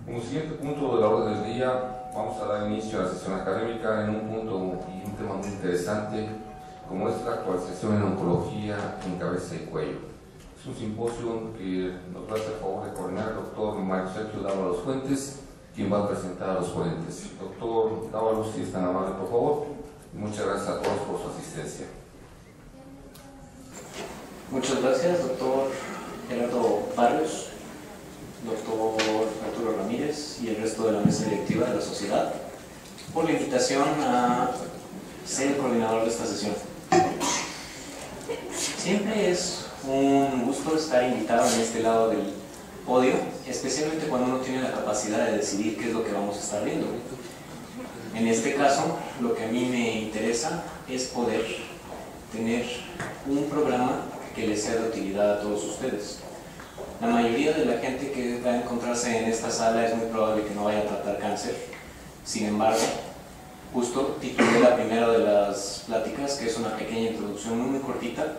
Como siguiente punto de la orden del día, vamos a dar inicio a la sesión académica en un punto y un tema muy interesante, como es la actualización en oncología en cabeza y cuello. Es un simposio que nos va a hacer favor de coordinar el doctor Mario Sergio Dávalos Fuentes, quien va a presentar a los ponentes. Doctor Dávalos, si es tan amable, por favor. Muchas gracias a todos por su asistencia. Muchas gracias, doctor Gerardo Barrios, doctor Arturo Ramírez y el resto de la mesa directiva de la sociedad por la invitación a ser el coordinador de esta sesión. Siempre es un gusto estar invitado en este lado del podio, especialmente cuando uno tiene la capacidad de decidir qué es lo que vamos a estar viendo. En este caso, lo que a mí me interesa es poder tener un programa que les sea de utilidad a todos ustedes. La mayoría de la gente que va a encontrarse en esta sala es muy probable que no vaya a tratar cáncer. Sin embargo, justo titulé la primera de las pláticas, que es una pequeña introducción muy cortita,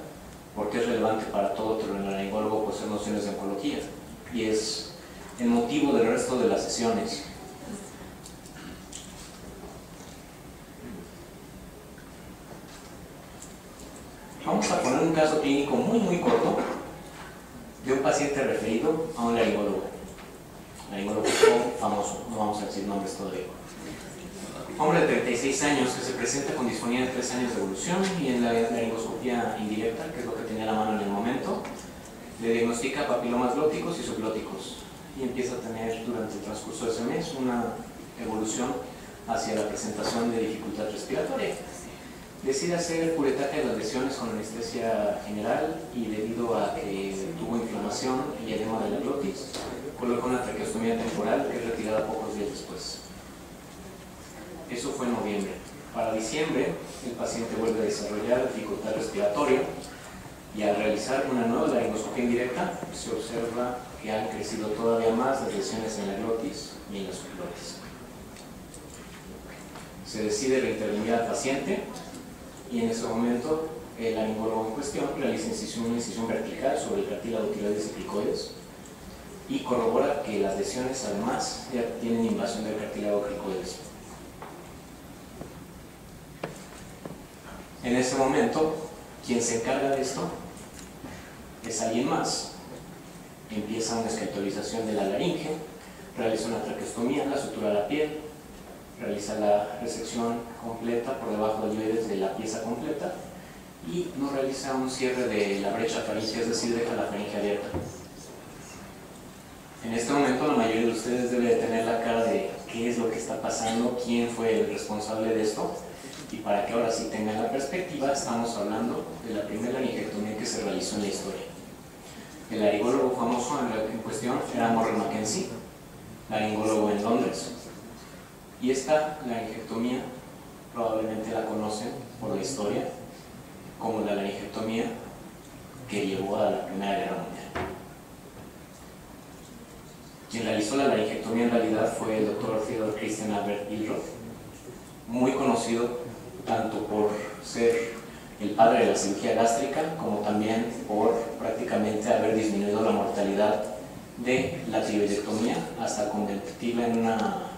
porque es relevante para todo otorrinolaringólogo poseer nociones de oncología, y es el motivo del resto de las sesiones. Vamos a poner un caso clínico muy corto de un paciente referido a un laringólogo famoso, no vamos a decir nombres todavía. Hombre de 36 años que se presenta con disfonía de 3 años de evolución y en la laringoscopía indirecta, que es lo que tenía a la mano en el momento, le diagnostica papilomas glóticos y subglóticos y empieza a tener durante el transcurso de ese mes una evolución hacia la presentación de dificultad respiratoria. Decide hacer curetaje de las lesiones con anestesia general y debido a que tuvo inflamación y edema de la glotis, coloca una traqueostomía temporal que es retirada pocos días después. Eso fue en noviembre. Para diciembre, el paciente vuelve a desarrollar dificultad respiratoria y al realizar una nueva laringoscopia indirecta se observa que han crecido todavía más las lesiones en la glotis y en la subglotis. Se decide reintervenir al paciente y en ese momento el laringólogo en cuestión realiza una incisión vertical sobre el cartílago tiroides y cricoides y corrobora que las lesiones además ya tienen invasión del cartílago cricoides. En ese momento, quien se encarga de esto es alguien más. Empieza una esqueletolización de la laringe, realiza una traqueostomía, la sutura la piel, realiza la resección completa por debajo del iris de la pieza completa y no realiza un cierre de la brecha faríngea, es decir, deja la faringe abierta. En este momento la mayoría de ustedes debe de tener la cara de qué es lo que está pasando, quién fue el responsable de esto, y para que ahora sí tengan la perspectiva, estamos hablando de la primera laringectomía que se realizó en la historia. El laringólogo famoso en cuestión era Morrell Mackenzie, laringólogo en Londres. Y esta laringectomía probablemente la conocen por la historia como la laringectomía que llevó a la Primera Guerra Mundial. Quien realizó la laringectomía en realidad fue el doctor Theodor Christian Albert Billroth, muy conocido tanto por ser el padre de la cirugía gástrica como también por prácticamente haber disminuido la mortalidad de la tiroidectomía hasta convertirla en una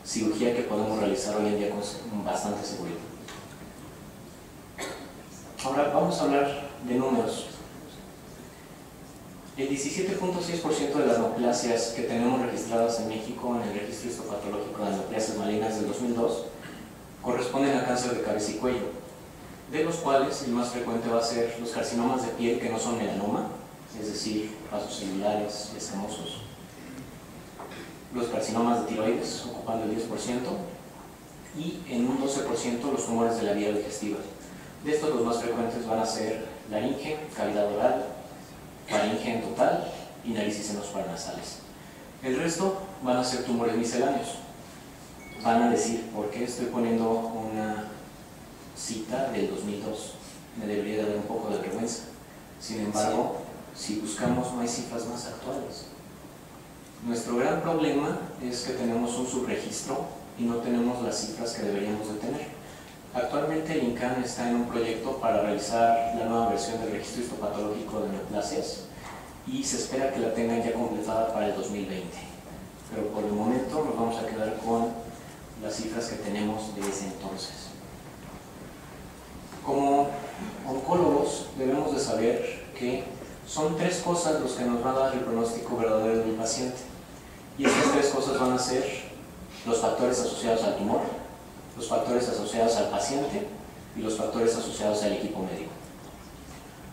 cirugía que podemos realizar hoy en día con bastante seguridad. Ahora vamos a hablar de números. El 17.6% de las neoplasias que tenemos registradas en México en el registro histopatológico de neoplasias malignas del 2002 corresponden a cáncer de cabeza y cuello, de los cuales el más frecuente va a ser los carcinomas de piel que no son melanoma, es decir, vasos celulares y escamosos, los carcinomas de tiroides, ocupando el 10%, y en un 12% los tumores de la vía digestiva. De estos, los más frecuentes van a ser laringe, cavidad oral, faringe en total y nariz y senos paranasales. El resto van a ser tumores misceláneos. Van a decir, ¿por qué estoy poniendo una cita del 2002? Me debería de dar un poco de vergüenza. Sin embargo, si buscamos, no hay cifras más actuales. Nuestro gran problema es que tenemos un subregistro y no tenemos las cifras que deberíamos de tener. Actualmente el INCAN está en un proyecto para realizar la nueva versión del registro histopatológico de neoplasias y se espera que la tengan ya completada para el 2020. pero por el momento nos vamos a quedar con las cifras que tenemos de ese entonces. Como oncólogos debemos de saber que son 3 cosas los que nos van a dar el pronóstico verdadero del paciente, y estas 3 cosas van a ser los factores asociados al tumor, los factores asociados al paciente y los factores asociados al equipo médico.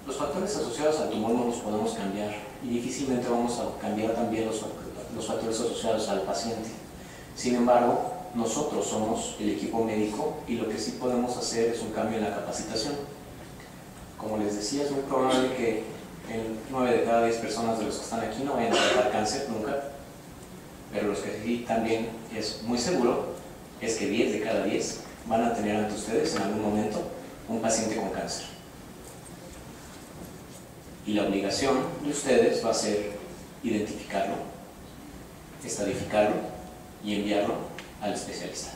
Los factores asociados al tumor no los podemos cambiar y difícilmente vamos a cambiar también los factores asociados al paciente. Sin embargo, nosotros somos el equipo médico y lo que sí podemos hacer es un cambio en la capacitación. Como les decía, es muy probable que 9 de cada 10 personas de los que están aquí no vayan a tratar cáncer nunca, pero los que sí también es muy seguro es que 10 de cada 10 van a tener ante ustedes en algún momento un paciente con cáncer. Y la obligación de ustedes va a ser identificarlo, estadificarlo y enviarlo al especialista.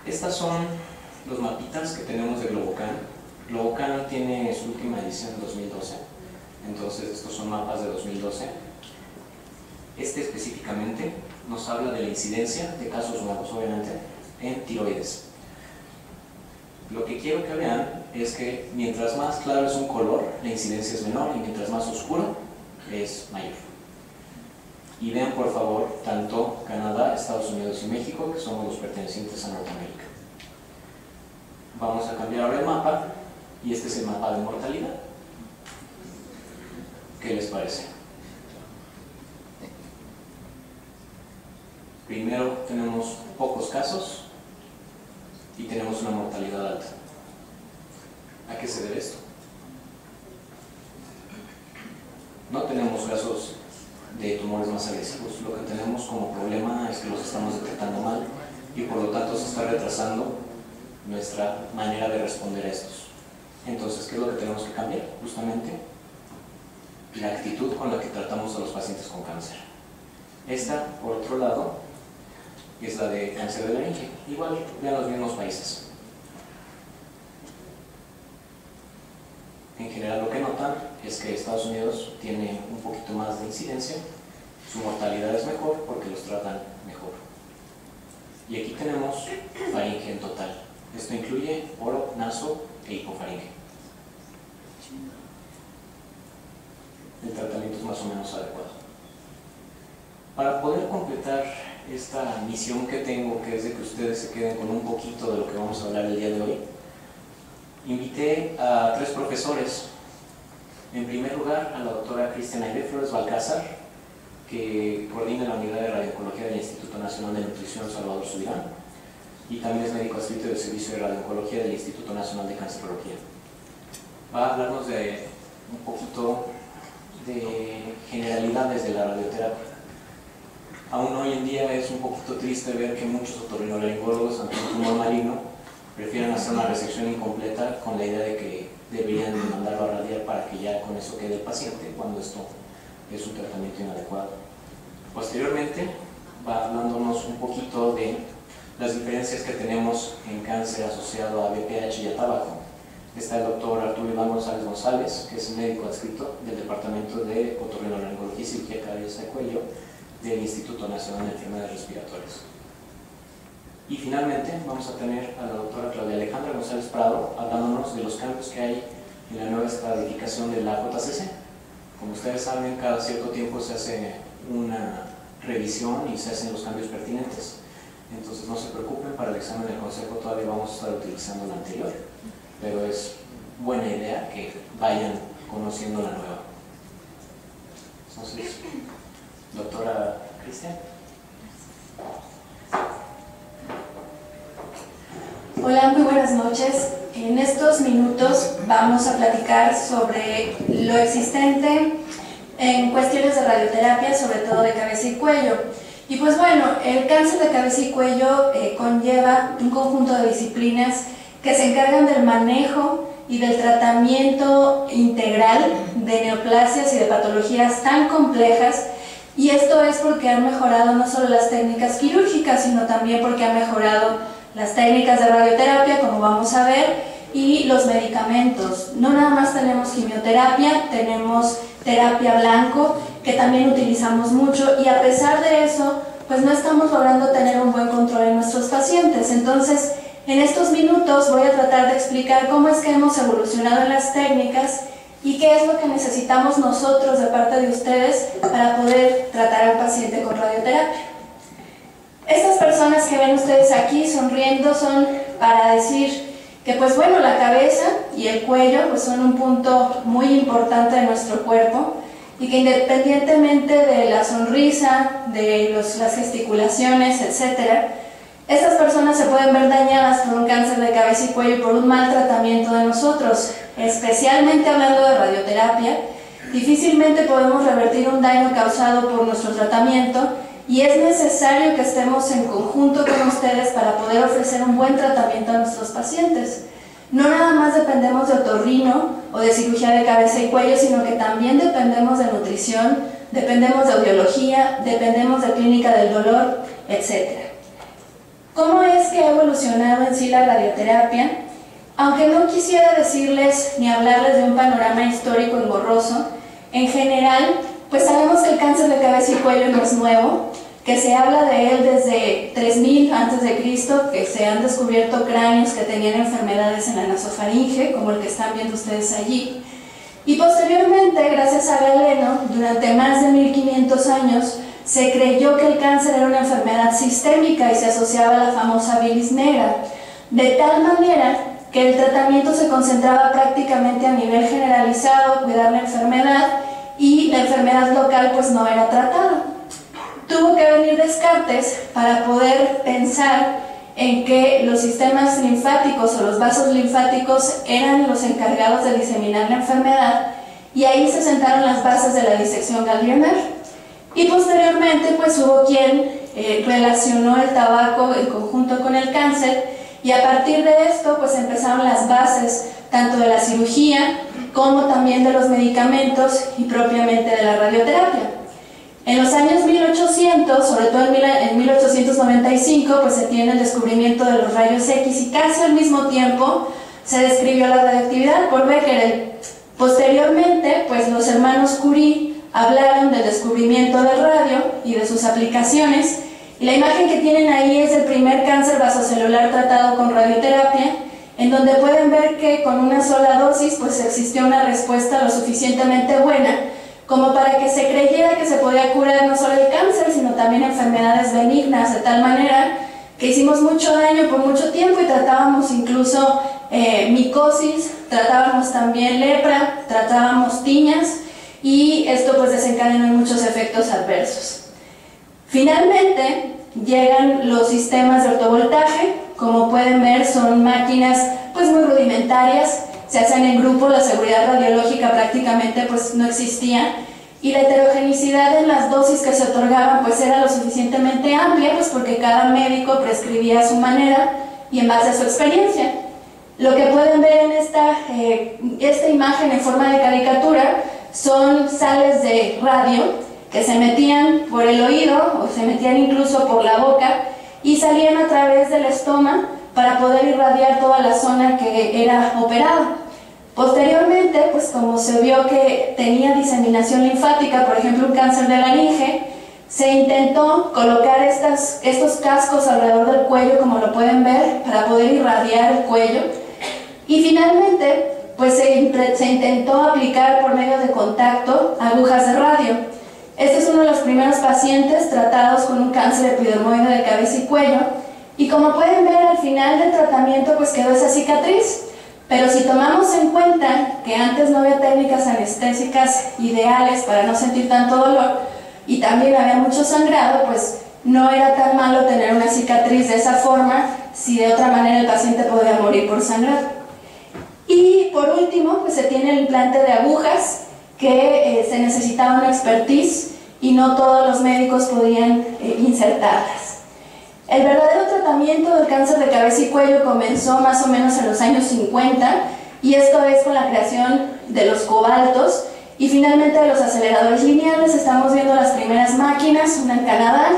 Estas son los mapitas que tenemos de Globocan. Globocan tiene su última edición en 2012, entonces estos son mapas de 2012. Este específicamente nos habla de la incidencia de casos nuevos, obviamente, en tiroides. Lo que quiero que vean es que mientras más claro es un color, la incidencia es menor, y mientras más oscuro es mayor. Y vean por favor tanto Canadá, Estados Unidos y México, que somos los pertenecientes a Norteamérica. Vamos a cambiar ahora el mapa, y este es el mapa de mortalidad. ¿Qué les parece? Primero tenemos pocos casos y tenemos una mortalidad alta. ¿A qué se debe esto? No tenemos casos de tumores más agresivos. Lo que tenemos como problema es que los estamos detectando mal y por lo tanto se está retrasando nuestra manera de responder a estos. Entonces, ¿qué es lo que tenemos que cambiar? Justamente la actitud con la que tratamos a los pacientes con cáncer. Esta, por otro lado, es la de cáncer de laringe. Igual, vean los mismos países. En general lo que notan es que Estados Unidos tiene un poquito más de incidencia, su mortalidad es mejor porque los tratan mejor. Y aquí tenemos faringe en total. Esto incluye oro, naso e hipofaringe. El tratamiento es más o menos adecuado. Para poder completar esta misión que tengo, que es de que ustedes se queden con un poquito de lo que vamos a hablar el día de hoy, invité a 3 profesores. En primer lugar, a la doctora Cristiana Aide Flores Balcázar, que coordina la unidad de radiooncología del Instituto Nacional de Nutrición Salvador Subirán, y también es médico adscrito del Servicio de Radiooncología del Instituto Nacional de Cancerología. Va a hablarnos de un poquito de generalidades de la radioterapia. Aún hoy en día es un poquito triste ver que muchos otorrinolaringólogos ante un tumor maligno prefieren hacer una resección incompleta con la idea de que deberían mandarlo a radiar para que ya con eso quede el paciente, cuando esto es un tratamiento inadecuado. Posteriormente va hablándonos un poquito de las diferencias que tenemos en cáncer asociado a BPH y a tabaco. Está el doctor Arturo Iván González González, que es médico adscrito del Departamento de Otorrinolaringología y Cirugía de Cabeza y Cuello del Instituto Nacional de Enfermedades Respiratorias. Y finalmente vamos a tener a la doctora Claudia Alejandra González Prado hablándonos de los cambios que hay en la nueva estratificación de la JCC. Como ustedes saben, cada cierto tiempo se hace una revisión y se hacen los cambios pertinentes. Entonces no se preocupen, para el examen del consejo todavía vamos a estar utilizando la anterior, pero es buena idea que vayan conociendo la nueva. Entonces, doctora Cristian. Hola, muy buenas noches. En estos minutos vamos a platicar sobre lo existente en cuestiones de radioterapia, sobre todo de cabeza y cuello. Y pues bueno, el cáncer de cabeza y cuello conlleva un conjunto de disciplinas que se encargan del manejo y del tratamiento integral de neoplasias y de patologías tan complejas, y esto es porque han mejorado no solo las técnicas quirúrgicas, sino también porque han mejorado las técnicas de radioterapia, como vamos a ver, y los medicamentos. No nada más tenemos quimioterapia, tenemos terapia blanco, que también utilizamos mucho, y a pesar de eso, pues no estamos logrando tener un buen control en nuestros pacientes. Entonces, en estos minutos voy a tratar de explicar cómo es que hemos evolucionado en las técnicas y qué es lo que necesitamos nosotros de parte de ustedes para poder tratar al paciente con radioterapia. Estas personas que ven ustedes aquí sonriendo son para decir que pues bueno, la cabeza y el cuello pues son un punto muy importante de nuestro cuerpo, y que independientemente de la sonrisa, de las gesticulaciones, etc., estas personas se pueden ver dañadas por un cáncer de cabeza y cuello y por un mal tratamiento de nosotros. Especialmente hablando de radioterapia, difícilmente podemos revertir un daño causado por nuestro tratamiento, y es necesario que estemos en conjunto con ustedes para poder ofrecer un buen tratamiento a nuestros pacientes. No nada más dependemos de otorrino o de cirugía de cabeza y cuello, sino que también dependemos de nutrición, dependemos de audiología, dependemos de clínica del dolor, etc. ¿Cómo es que ha evolucionado en sí la radioterapia? Aunque no quisiera decirles ni hablarles de un panorama histórico engorroso, en general, pues sabemos que el cáncer de cabeza y cuello no es nuevo, que se habla de él desde 3000 a.C., que se han descubierto cráneos que tenían enfermedades en la nasofaringe, como el que están viendo ustedes allí. Y posteriormente, gracias a Galeno, durante más de 1500 años, se creyó que el cáncer era una enfermedad sistémica y se asociaba a la famosa bilis negra, de tal manera que el tratamiento se concentraba prácticamente a nivel generalizado, cuidar la enfermedad, y la enfermedad local pues no era tratada. Tuvo que venir Descartes para poder pensar en que los sistemas linfáticos o los vasos linfáticos eran los encargados de diseminar la enfermedad, y ahí se sentaron las bases de la disección ganglionar. Y posteriormente pues hubo quien relacionó el tabaco en conjunto con el cáncer, y a partir de esto pues empezaron las bases tanto de la cirugía como también de los medicamentos y propiamente de la radioterapia. En los años 1800, sobre todo en 1895, pues se tiene el descubrimiento de los rayos X, y casi al mismo tiempo se describió la radioactividad por Becquerel. Posteriormente, pues los hermanos Curie hablaron del descubrimiento del radio y de sus aplicaciones, y la imagen que tienen ahí es del primer cáncer vasocelular tratado con radioterapia, en donde pueden ver que con una sola dosis pues existió una respuesta lo suficientemente buena como para que se creyera que se podía curar no solo el cáncer, sino también enfermedades benignas, de tal manera que hicimos mucho daño por mucho tiempo y tratábamos incluso micosis, tratábamos también lepra, tratábamos tiñas, y esto pues desencadenó muchos efectos adversos. Finalmente llegan los sistemas de ortovoltaje. Como pueden ver, son máquinas pues muy rudimentarias, se hacen en grupo, la seguridad radiológica prácticamente pues no existía, y la heterogeneidad en las dosis que se otorgaban pues era lo suficientemente amplia, pues porque cada médico prescribía a su manera y en base a su experiencia. Lo que pueden ver en esta imagen en forma de caricatura son sales de radio que se metían por el oído o se metían incluso por la boca y salían a través del estómago para poder irradiar toda la zona que era operada. Posteriormente, pues como se vio que tenía diseminación linfática, por ejemplo un cáncer de laringe, se intentó colocar estos cascos alrededor del cuello, como lo pueden ver, para poder irradiar el cuello, y finalmente pues se intentó aplicar por medio de contacto agujas de radio. Este es uno de los primeros pacientes tratados con un cáncer epidermoide de cabeza y cuello, y como pueden ver al final del tratamiento pues quedó esa cicatriz. Pero si tomamos en cuenta que antes no había técnicas anestésicas ideales para no sentir tanto dolor y también había mucho sangrado, pues no era tan malo tener una cicatriz de esa forma, si de otra manera el paciente podía morir por sangrado. Y por último, pues se tiene el implante de agujas, que se necesitaba una expertise y no todos los médicos podían insertarlas. El verdadero tratamiento del cáncer de cabeza y cuello comenzó más o menos en los años 50, y esto es con la creación de los cobaltos y finalmente de los aceleradores lineales. Estamos viendo las primeras máquinas, una en Canadá,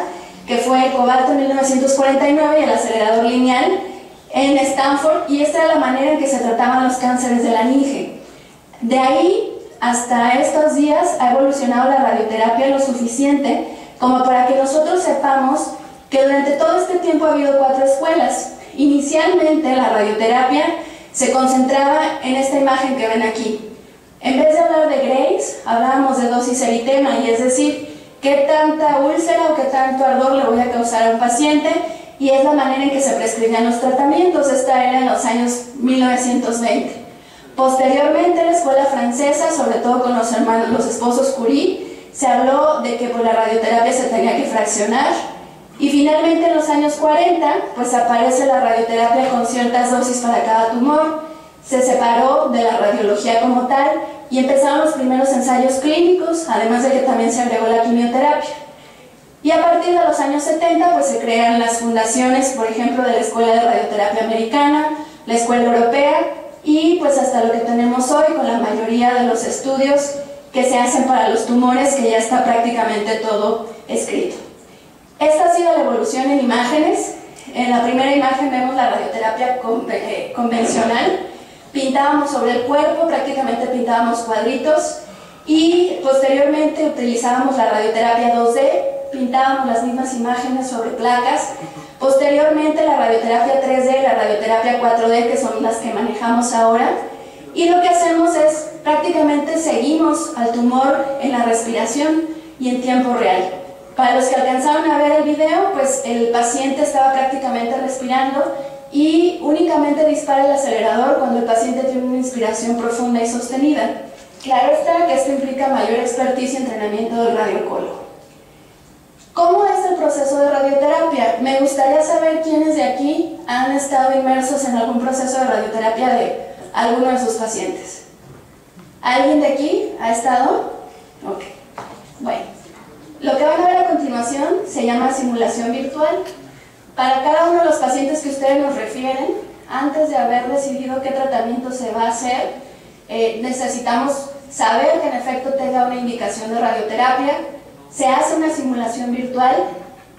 que fue el cobalto en 1949, y el acelerador lineal en Stanford, y esta era la manera en que se trataban los cánceres de laringe. De ahí hasta estos días ha evolucionado la radioterapia lo suficiente como para que nosotros sepamos que durante todo este tiempo ha habido 4 escuelas. Inicialmente la radioterapia se concentraba en esta imagen que ven aquí. En vez de hablar de Graves, hablábamos de dosis eritema, y es decir, qué tanta úlcera o qué tanto ardor le voy a causar a un paciente, y es la manera en que se prescribían los tratamientos. Esta era en los años 1920. Posteriormente, en la escuela francesa, sobre todo con los esposos Curie, se habló de que la radioterapia se tenía que fraccionar, y finalmente en los años 40 pues aparece la radioterapia con ciertas dosis para cada tumor. Se separó de la radiología como tal y empezaron los primeros ensayos clínicos, además de que también se agregó la quimioterapia. Y a partir de los años 70 pues se crean las fundaciones, por ejemplo, de la Escuela de Radioterapia Americana, la Escuela Europea, y pues hasta lo que tenemos hoy con la mayoría de los estudios que se hacen para los tumores, que ya está prácticamente todo escrito. Esta ha sido la evolución en imágenes. En la primera imagen vemos la radioterapia convencional. Pintábamos sobre el cuerpo, prácticamente pintábamos cuadritos, y posteriormente utilizábamos la radioterapia 2D, pintábamos las mismas imágenes sobre placas. Posteriormente la radioterapia 3D y la radioterapia 4D, que son las que manejamos ahora, y lo que hacemos es prácticamente seguimos al tumor en la respiración y en tiempo real. Para los que alcanzaron a ver el video, pues el paciente estaba prácticamente respirando y únicamente dispara el acelerador cuando el paciente tiene una inspiración profunda y sostenida. Claro está que esto implica mayor expertise y entrenamiento del radiocólogo. ¿Cómo es el proceso de radioterapia? Me gustaría saber quiénes de aquí han estado inmersos en algún proceso de radioterapia de alguno de sus pacientes. ¿Alguien de aquí ha estado? Ok. Bueno. Lo que van a ver a continuación se llama simulación virtual. Para cada uno de los pacientes que ustedes nos refieren, antes de haber decidido qué tratamiento se va a hacer, necesitamos saber que en efecto tenga una indicación de radioterapia. Se hace una simulación virtual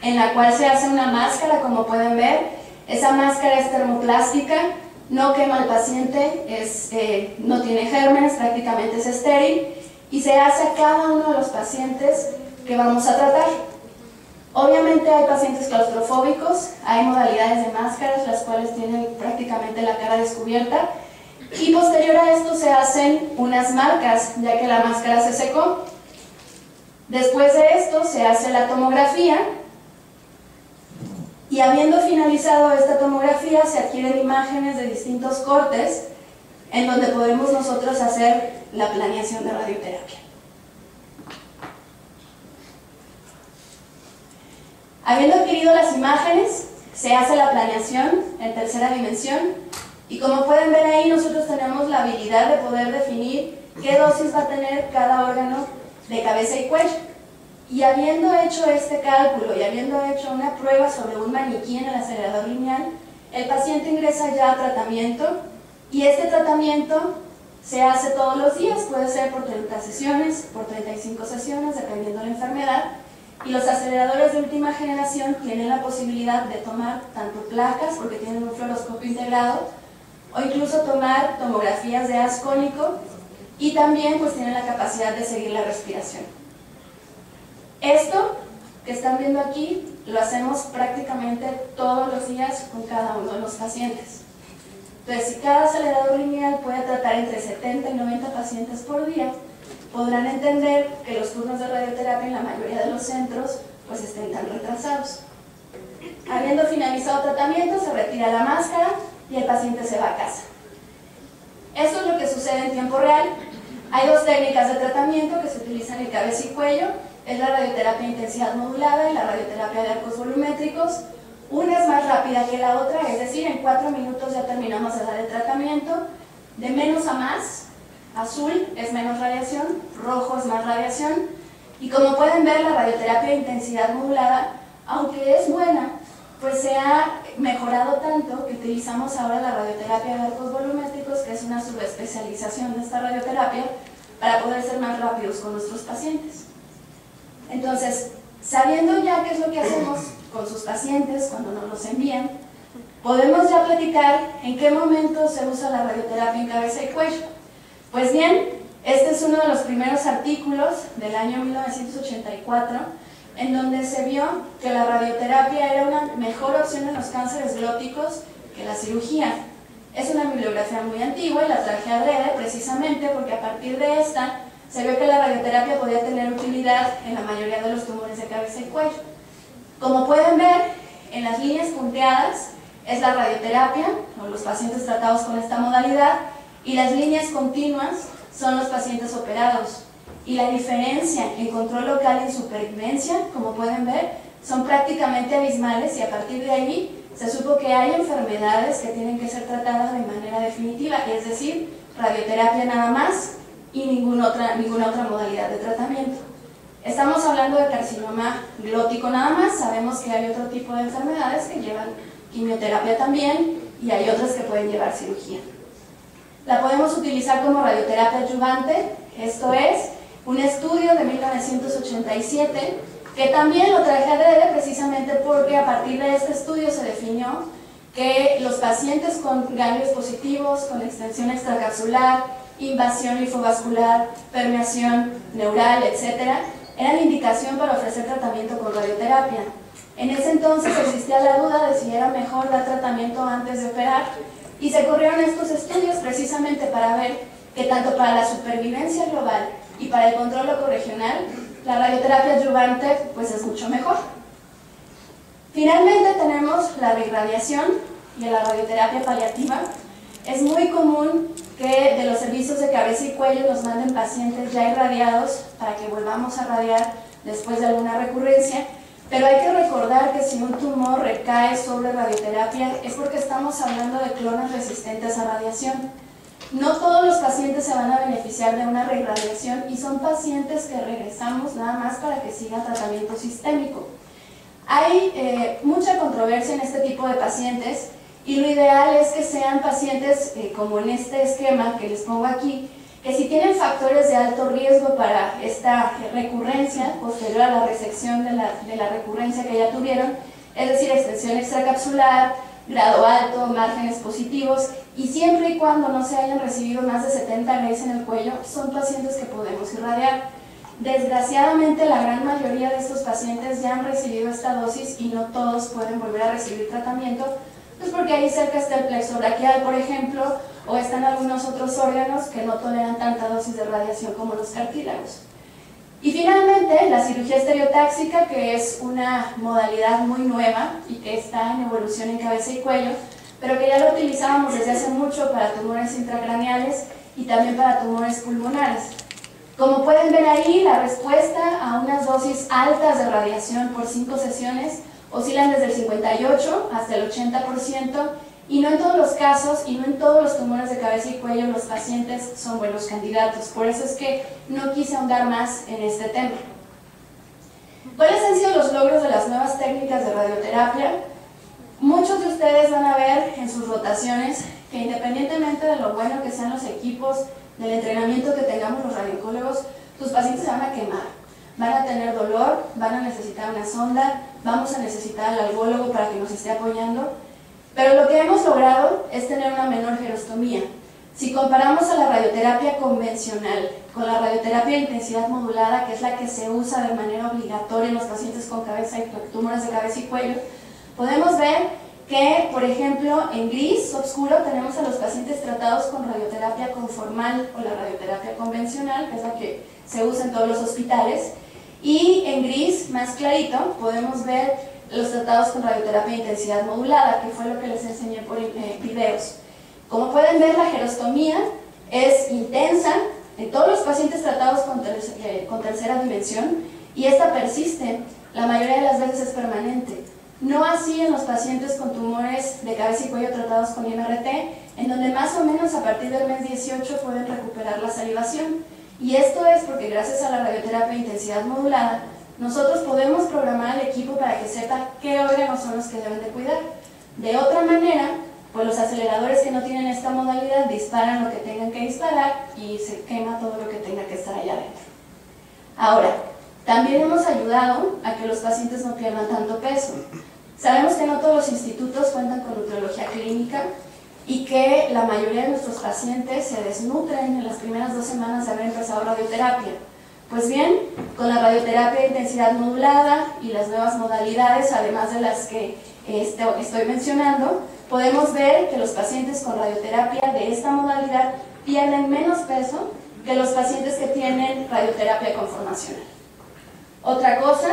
en la cual se hace una máscara, como pueden ver. Esa máscara es termoplástica, no quema al paciente, no tiene gérmenes, prácticamente es estéril, y se hace a cada uno de los pacientes que vamos a tratar. Obviamente hay pacientes claustrofóbicos, hay modalidades de máscaras, las cuales tienen prácticamente la cara descubierta, y posterior a esto se hacen unas marcas, ya que la máscara se secó. Después de esto se hace la tomografía, y habiendo finalizado esta tomografía se adquieren imágenes de distintos cortes en donde podemos nosotros hacer la planeación de radioterapia. Habiendo adquirido las imágenes, se hace la planeación en tercera dimensión, y como pueden ver ahí, nosotros tenemos la habilidad de poder definir qué dosis va a tener cada órgano de cabeza y cuello. Y habiendo hecho este cálculo y habiendo hecho una prueba sobre un maniquí en el acelerador lineal, el paciente ingresa ya a tratamiento, y este tratamiento se hace todos los días, puede ser por 30 sesiones, por 35 sesiones, dependiendo de la enfermedad. Y los aceleradores de última generación tienen la posibilidad de tomar tanto placas, porque tienen un fluoroscopio integrado, o incluso tomar tomografías de haz cónico, y también pues tienen la capacidad de seguir la respiración. Esto que están viendo aquí lo hacemos prácticamente todos los días con cada uno de los pacientes. Entonces, si cada acelerador lineal puede tratar entre 70 y 90 pacientes por día, podrán entender que los turnos de radioterapia en la mayoría de los centros pues estén tan retrasados. Habiendo finalizado tratamiento, se retira la máscara y el paciente se va a casa. Esto es lo que sucede en tiempo real. Hay dos técnicas de tratamiento que se utilizan en cabeza y cuello. Es la radioterapia de intensidad modulada y la radioterapia de arcos volumétricos. Una es más rápida que la otra, es decir, en 4 minutos ya terminamos de dar el tratamiento. De menos a más, azul es menos radiación, rojo es más radiación. Y como pueden ver, la radioterapia de intensidad modulada, aunque es buena, pues se ha mejorado tanto que utilizamos ahora la radioterapia de arcos volumétricos, que es una subespecialización de esta radioterapia, para poder ser más rápidos con nuestros pacientes. Entonces, sabiendo ya qué es lo que hacemos con sus pacientes cuando nos los envían, podemos ya platicar en qué momento se usa la radioterapia en cabeza y cuello. Pues bien, Este es uno de los primeros artículos del año 1984, en donde se vio que la radioterapia era una mejor opción en los cánceres glóticos que la cirugía. Es una bibliografía muy antigua y la traje adrede precisamente porque a partir de esta se vio que la radioterapia podía tener utilidad en la mayoría de los tumores de cabeza y cuello. Como pueden ver, en las líneas punteadas es la radioterapia, o los pacientes tratados con esta modalidad, y las líneas continuas son los pacientes operados. Y la diferencia en control local y en supervivencia, como pueden ver, son prácticamente abismales, y a partir de ahí se supo que hay enfermedades que tienen que ser tratadas de manera definitiva, es decir, radioterapia nada más y ninguna otra modalidad de tratamiento. Estamos hablando de carcinoma glótico nada más, sabemos que hay otro tipo de enfermedades que llevan quimioterapia también y hay otras que pueden llevar cirugía. La podemos utilizar como radioterapia adyuvante, esto es un estudio de 1987 que también lo traje adrede precisamente porque a partir de este estudio se definió que los pacientes con ganglios positivos, con extensión extracapsular, invasión linfovascular, permeación neural, etc., eran indicación para ofrecer tratamiento con radioterapia. En ese entonces existía la duda de si era mejor dar tratamiento antes de operar y se corrieron estos estudios precisamente para ver que tanto para la supervivencia global y para el control locorregional, la radioterapia adyuvante pues es mucho mejor. Finalmente tenemos la reirradiación y la radioterapia paliativa. Es muy común que de los servicios de cabeza y cuello nos manden pacientes ya irradiados para que volvamos a radiar después de alguna recurrencia, pero hay que recordar que si un tumor recae sobre radioterapia es porque estamos hablando de clones resistentes a radiación. No todos los pacientes se van a beneficiar de una reirradiación y son pacientes que regresamos nada más para que sigan tratamiento sistémico. Hay mucha controversia en este tipo de pacientes y lo ideal es que sean pacientes como en este esquema que les pongo aquí, que si tienen factores de alto riesgo para esta recurrencia posterior a la resección de la recurrencia que ya tuvieron, es decir, extensión extracapsular, grado alto, márgenes positivos, y siempre y cuando no se hayan recibido más de 70 Grays en el cuello, son pacientes que podemos irradiar. Desgraciadamente, la gran mayoría de estos pacientes ya han recibido esta dosis y no todos pueden volver a recibir tratamiento, pues porque ahí cerca está el plexo braquial, por ejemplo, o están algunos otros órganos que no toleran tanta dosis de radiación como los cartílagos. Y finalmente, la cirugía estereotáxica, que es una modalidad muy nueva y que está en evolución en cabeza y cuello, pero que ya lo utilizábamos desde hace mucho para tumores intracraneales y también para tumores pulmonares. Como pueden ver ahí, la respuesta a unas dosis altas de radiación por 5 sesiones oscilan desde el 58 hasta el 80%, y no en todos los casos y no en todos los tumores de cabeza y cuello los pacientes son buenos candidatos. Por eso es que no quise ahondar más en este tema. ¿Cuáles han sido los logros de las nuevas técnicas de radioterapia? Muchos de ustedes van a ver en sus rotaciones que independientemente de lo bueno que sean los equipos, del entrenamiento que tengamos los radiooncólogos, sus pacientes se van a quemar. Van a tener dolor, van a necesitar una sonda, vamos a necesitar al algólogo para que nos esté apoyando. Pero lo que hemos logrado es tener una menor gerostomía. Si comparamos a la radioterapia convencional con la radioterapia de intensidad modulada, que es la que se usa de manera obligatoria en los pacientes con tumores de cabeza y cuello, podemos ver que, por ejemplo, en gris oscuro tenemos a los pacientes tratados con radioterapia conformal o la radioterapia convencional, que es la que se usa en todos los hospitales, y en gris más clarito podemos ver los tratados con radioterapia de intensidad modulada, que fue lo que les enseñé por videos. Como pueden ver, la gerostomía es intensa en todos los pacientes tratados con tercera dimensión y esta persiste, la mayoría de las veces es permanente. No así en los pacientes con tumores de cabeza y cuello tratados con IMRT, en donde más o menos a partir del mes 18 pueden recuperar la salivación. Y esto es porque gracias a la radioterapia de intensidad modulada, nosotros podemos programar al equipo para que sepa qué órganos son los que deben de cuidar. De otra manera, pues los aceleradores que no tienen esta modalidad disparan lo que tengan que disparar y se quema todo lo que tenga que estar allá adentro. Ahora, también hemos ayudado a que los pacientes no pierdan tanto peso. Sabemos que no todos los institutos cuentan con nutriología clínica y que la mayoría de nuestros pacientes se desnutren en las primeras 2 semanas de haber empezado radioterapia. Pues bien, con la radioterapia de intensidad modulada y las nuevas modalidades, además de las que estoy mencionando, podemos ver que los pacientes con radioterapia de esta modalidad pierden menos peso que los pacientes que tienen radioterapia conformacional. Otra cosa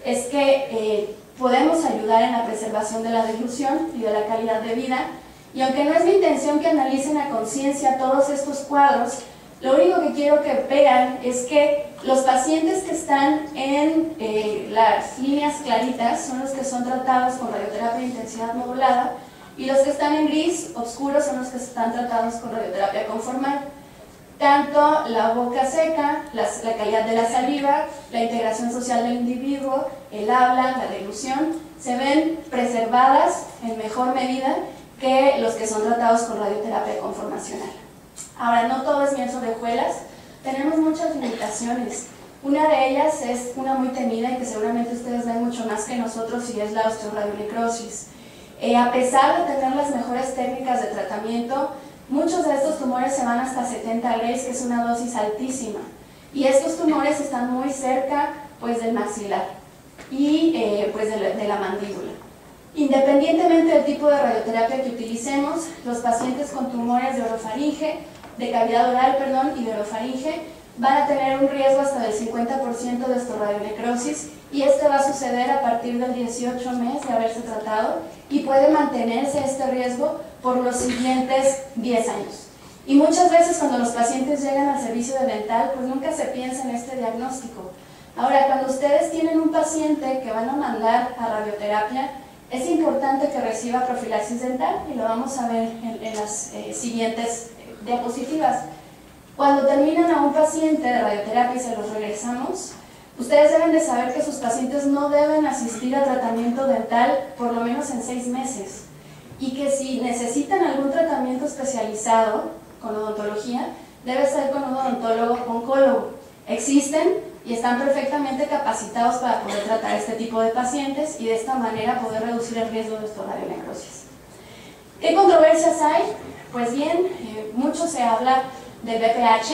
es que podemos ayudar en la preservación de la deglución y de la calidad de vida, y aunque no es mi intención que analicen a conciencia todos estos cuadros, lo único que quiero que vean es que los pacientes que están en las líneas claritas son los que son tratados con radioterapia de intensidad modulada, y los que están en gris oscuro son los que están tratados con radioterapia conformal. Tanto la boca seca, la calidad de la saliva, la integración social del individuo, el habla, la deglución, se ven preservadas en mejor medida que los que son tratados con radioterapia conformacional. Ahora, no todo es miel sobre hojuelas, tenemos muchas limitaciones. Una de ellas es una muy temida y que seguramente ustedes ven mucho más que nosotros, y es la osteoradionecrosis. A pesar de tener las mejores técnicas de tratamiento, muchos de estos tumores se van hasta 70 Grays, que es una dosis altísima, y estos tumores están muy cerca del maxilar y de la mandíbula. Independientemente del tipo de radioterapia que utilicemos, los pacientes con tumores de orofaringe, de cavidad oral, y de orofaringe, van a tener un riesgo hasta del 50% de osteoradionecrosis, y este va a suceder a partir del 18 mes de haberse tratado, y puede mantenerse este riesgo por los siguientes 10 años. Y muchas veces cuando los pacientes llegan al servicio de dental, pues nunca se piensa en este diagnóstico. Ahora, cuando ustedes tienen un paciente que van a mandar a radioterapia, es importante que reciba profilaxis dental, y lo vamos a ver en las siguientes diapositivas. Cuando terminan a un paciente de radioterapia y se los regresamos, ustedes deben de saber que sus pacientes no deben asistir a tratamiento dental por lo menos en 6 meses, y que si necesitan algún tratamiento especializado con odontología, debe ser con un odontólogo oncólogo. Existen y están perfectamente capacitados para poder tratar este tipo de pacientes y de esta manera poder reducir el riesgo de osteoradionecrosis. ¿Qué controversias hay? Pues bien, mucho se habla del BPH,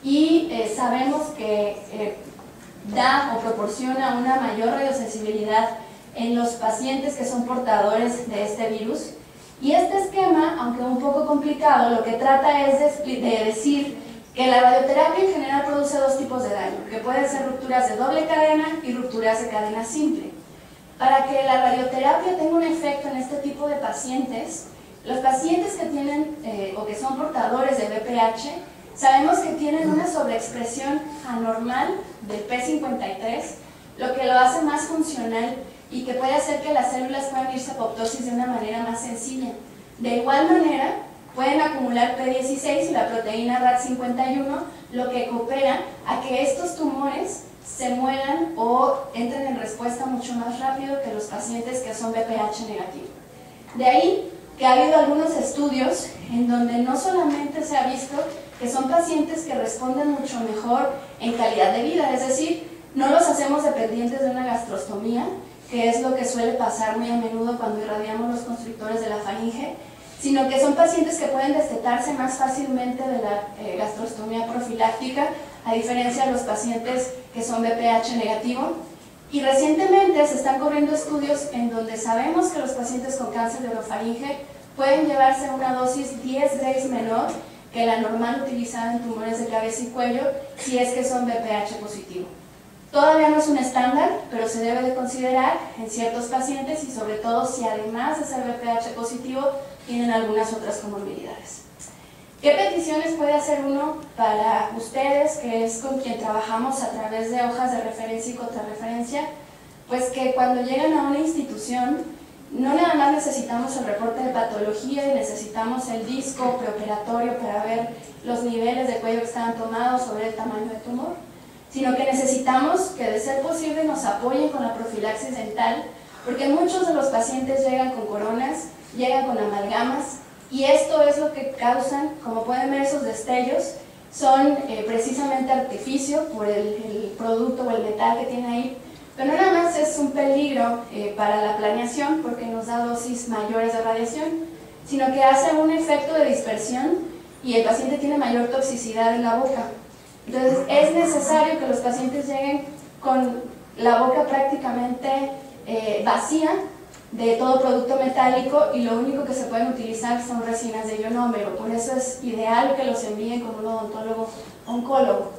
y sabemos que da o proporciona una mayor radiosensibilidad en los pacientes que son portadores de este virus, y este esquema, aunque un poco complicado, lo que trata es de decir que la radioterapia en general produce 2 tipos de daño, que pueden ser rupturas de doble cadena y rupturas de cadena simple. Para que la radioterapia tenga un efecto en este tipo de pacientes, los pacientes que tienen o que son portadores de BPH, sabemos que tienen una sobreexpresión anormal del P53, lo que lo hace más funcional y que puede hacer que las células puedan irse a apoptosis de una manera más sencilla. De igual manera, pueden acumular P16 y la proteína RAD51, lo que coopera a que estos tumores se mueran o entren en respuesta mucho más rápido que los pacientes que son BPH negativo. De ahí que ha habido algunos estudios en donde no solamente se ha visto que son pacientes que responden mucho mejor en calidad de vida, es decir, no los hacemos dependientes de una gastrostomía, que es lo que suele pasar muy a menudo cuando irradiamos los constrictores de la faringe, sino que son pacientes que pueden destetarse más fácilmente de la gastrostomía profiláctica, a diferencia de los pacientes que son BPH negativo. Y recientemente se están corriendo estudios en donde sabemos que los pacientes con cáncer de orofaringe pueden llevarse una dosis 10 Grays menor que la normal utilizada en tumores de cabeza y cuello si es que son BPH positivo. Todavía no es un estándar, pero se debe de considerar en ciertos pacientes, y sobre todo si además de ser BPH positivo tienen algunas otras comorbilidades. ¿Qué peticiones puede hacer uno para ustedes, que es con quien trabajamos a través de hojas de referencia y contrarreferencia? Pues que cuando llegan a una institución, no nada más necesitamos el reporte de patología y necesitamos el disco preoperatorio para ver los niveles de cuello que estaban tomados sobre el tamaño del tumor, sino que necesitamos que, de ser posible, nos apoyen con la profilaxis dental, porque muchos de los pacientes llegan con coronas, llegan con amalgamas, y esto es lo que causan, como pueden ver esos destellos, son precisamente artificio por el producto o el metal que tiene ahí, pero no nada más es un peligro para la planeación porque nos da dosis mayores de radiación, sino que hace un efecto de dispersión y el paciente tiene mayor toxicidad en la boca. Entonces es necesario que los pacientes lleguen con la boca prácticamente vacía de todo producto metálico y lo único que se pueden utilizar son resinas de ionómero. Por eso es ideal que los envíen con un odontólogo oncólogo.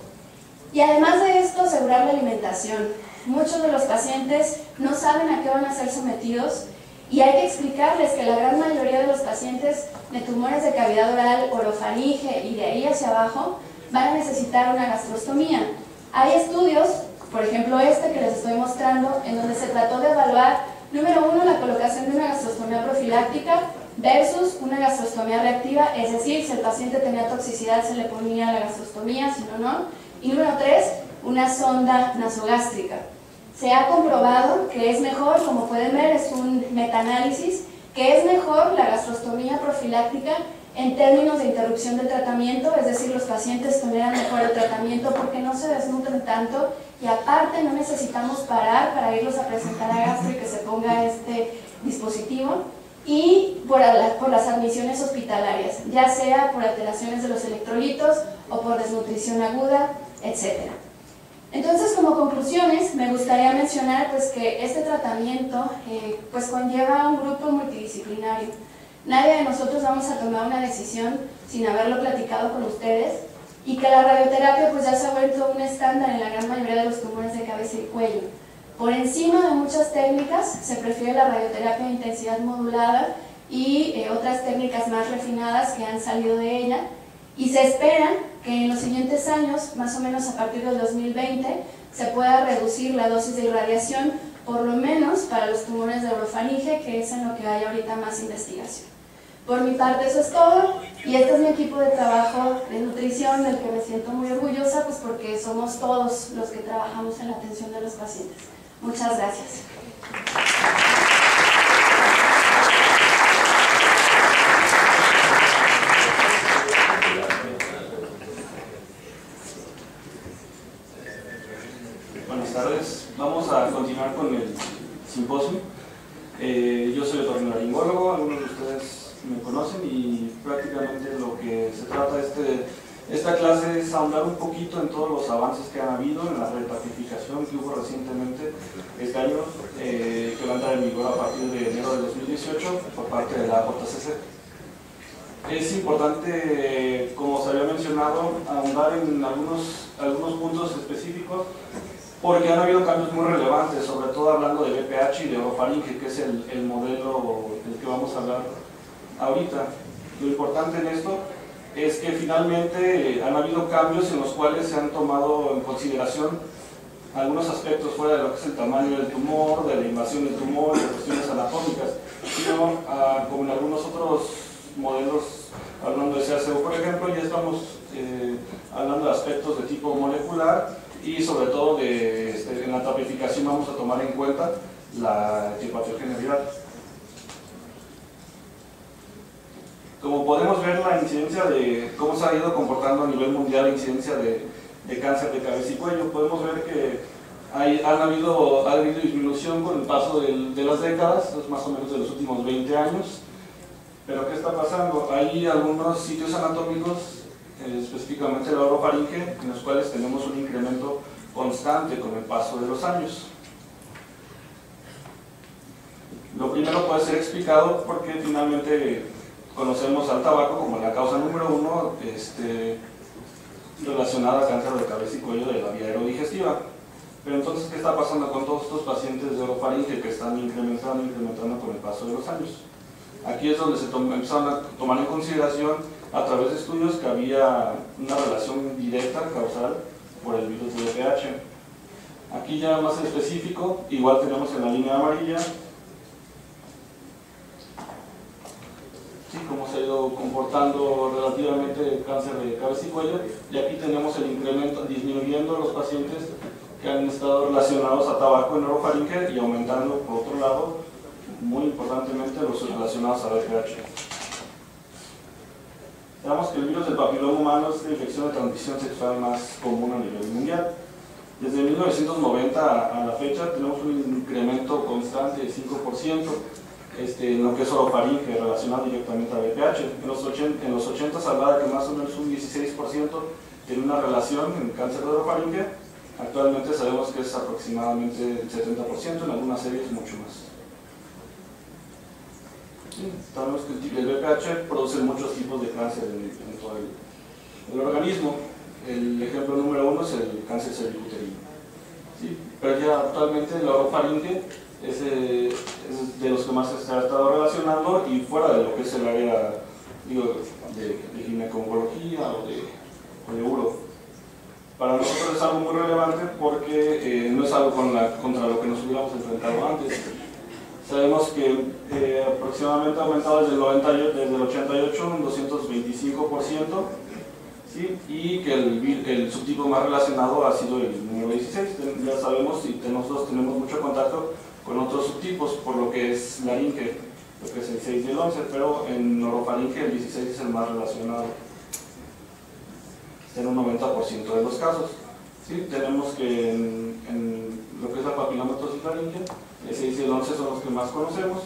Y además de esto, asegurar la alimentación. Muchos de los pacientes no saben a qué van a ser sometidos y hay que explicarles que la gran mayoría de los pacientes de tumores de cavidad oral, orofaringe y de ahí hacia abajo van a necesitar una gastrostomía. Hay estudios, por ejemplo este que les estoy mostrando, en donde se trató de evaluar, número 1, la colocación de una gastrostomía profiláctica versus una gastrostomía reactiva, es decir, si el paciente tenía toxicidad se le ponía la gastrostomía, si no, no. Y número 3, una sonda nasogástrica. Se ha comprobado que es mejor, como pueden ver, es un metaanálisis, que es mejor la gastrostomía profiláctica en términos de interrupción del tratamiento, es decir, los pacientes toleran mejor el tratamiento porque no se desnutren tanto y aparte no necesitamos parar para irlos a presentar a gastro y que se ponga este dispositivo, y por las admisiones hospitalarias, ya sea por alteraciones de los electrolitos o por desnutrición aguda, etc. Entonces, como conclusiones, me gustaría mencionar pues, que este tratamiento pues, conlleva un grupo multidisciplinario. Nadie de nosotros vamos a tomar una decisión sin haberlo platicado con ustedes, y que la radioterapia pues, ya se ha vuelto un estándar en la gran mayoría de los tumores de cabeza y cuello. Por encima de muchas técnicas se prefiere la radioterapia de intensidad modulada y otras técnicas más refinadas que han salido de ella, y se espera que en los siguientes años, más o menos a partir del 2020, se pueda reducir la dosis de irradiación, por lo menos para los tumores de orofaringe, que es en lo que hay ahorita más investigación. Por mi parte eso es todo, y este es mi equipo de trabajo de nutrición, del que me siento muy orgullosa, pues porque somos todos los que trabajamos en la atención de los pacientes. Muchas gracias. Buenas tardes, vamos a continuar con el simposio. Yo soy otorrinolaringólogo, algunos de ustedes me conocen, y prácticamente lo que se trata esta clase es ahondar un poquito en todos los avances que han habido en la repacificación que hubo recientemente este año, que va a entrar en vigor a partir de enero de 2018 por parte de la JCC. Es importante, como se había mencionado, ahondar en algunos puntos específicos, porque han habido cambios muy relevantes, sobre todo hablando de BPH y de orofaringe, que es el modelo del que vamos a hablar ahorita. Lo importante en esto es que finalmente han habido cambios en los cuales se han tomado en consideración algunos aspectos fuera de lo que es el tamaño del tumor, de la invasión del tumor, de cuestiones anatómicas, sino como en algunos otros modelos, hablando de CACU por ejemplo, ya estamos hablando de aspectos de tipo molecular, y sobre todo en la tapificación vamos a tomar en cuenta la etiopatogeneidad. Como podemos ver, la incidencia de cómo se ha ido comportando a nivel mundial la incidencia de cáncer de cabeza y cuello, podemos ver que ha habido disminución con el paso de las décadas, más o menos de los últimos 20 años. Pero ¿qué está pasando? Hay algunos sitios anatómicos, específicamente la orofaringe, en los cuales tenemos un incremento constante con el paso de los años. Lo primero puede ser explicado porque finalmente conocemos al tabaco como la causa número 1 relacionada a cáncer de cabeza y cuello de la vía aerodigestiva. Pero entonces, ¿qué está pasando con todos estos pacientes de orofaringe que están incrementando con el paso de los años? Aquí es donde se empezaron a tomar en consideración a través de estudios que había una relación directa causal por el virus de VPH. Aquí ya más específico, igual tenemos en la línea amarilla cómo se ha ido comportando relativamente el cáncer de cabeza y cuello, y aquí tenemos el incremento disminuyendo los pacientes que han estado relacionados a tabaco en orofaringe y aumentando por otro lado muy importantemente los relacionados a VPH. Veamos que el virus del papiloma humano es la infección de transmisión sexual más común a nivel mundial. Desde 1990 a la fecha tenemos un incremento constante de 5%. en lo que es orofaringe relacionado directamente a BPH. En los 80 se hablaba que más o menos un 16% tiene una relación en cáncer de orofaringe. Actualmente sabemos que es aproximadamente el 70%, en algunas series mucho más. Sí, sabemos que el BPH produce muchos tipos de cáncer en todo el organismo. El ejemplo número 1 es el cáncer cervicuterino. ¿Sí? Pero ya actualmente la orofaringe es de los que más se ha estado relacionando, y fuera de lo que es el área, digo, de ginecología o de uro. Para nosotros es algo muy relevante porque no es algo contra lo que nos hubiéramos enfrentado antes. Sabemos que aproximadamente ha aumentado desde el 88 un 225%, ¿sí? Y que el subtipo más relacionado ha sido el número 16. Ya sabemos, y nosotros tenemos mucho contacto con otros subtipos, por lo que es laringe, lo que es el 6 y el 11, pero en orofaringe el 16 es el más relacionado, en un 90% de los casos. ¿Sí? Tenemos que en lo que es la papilomatosis laringe, el 6 y el 11 son los que más conocemos,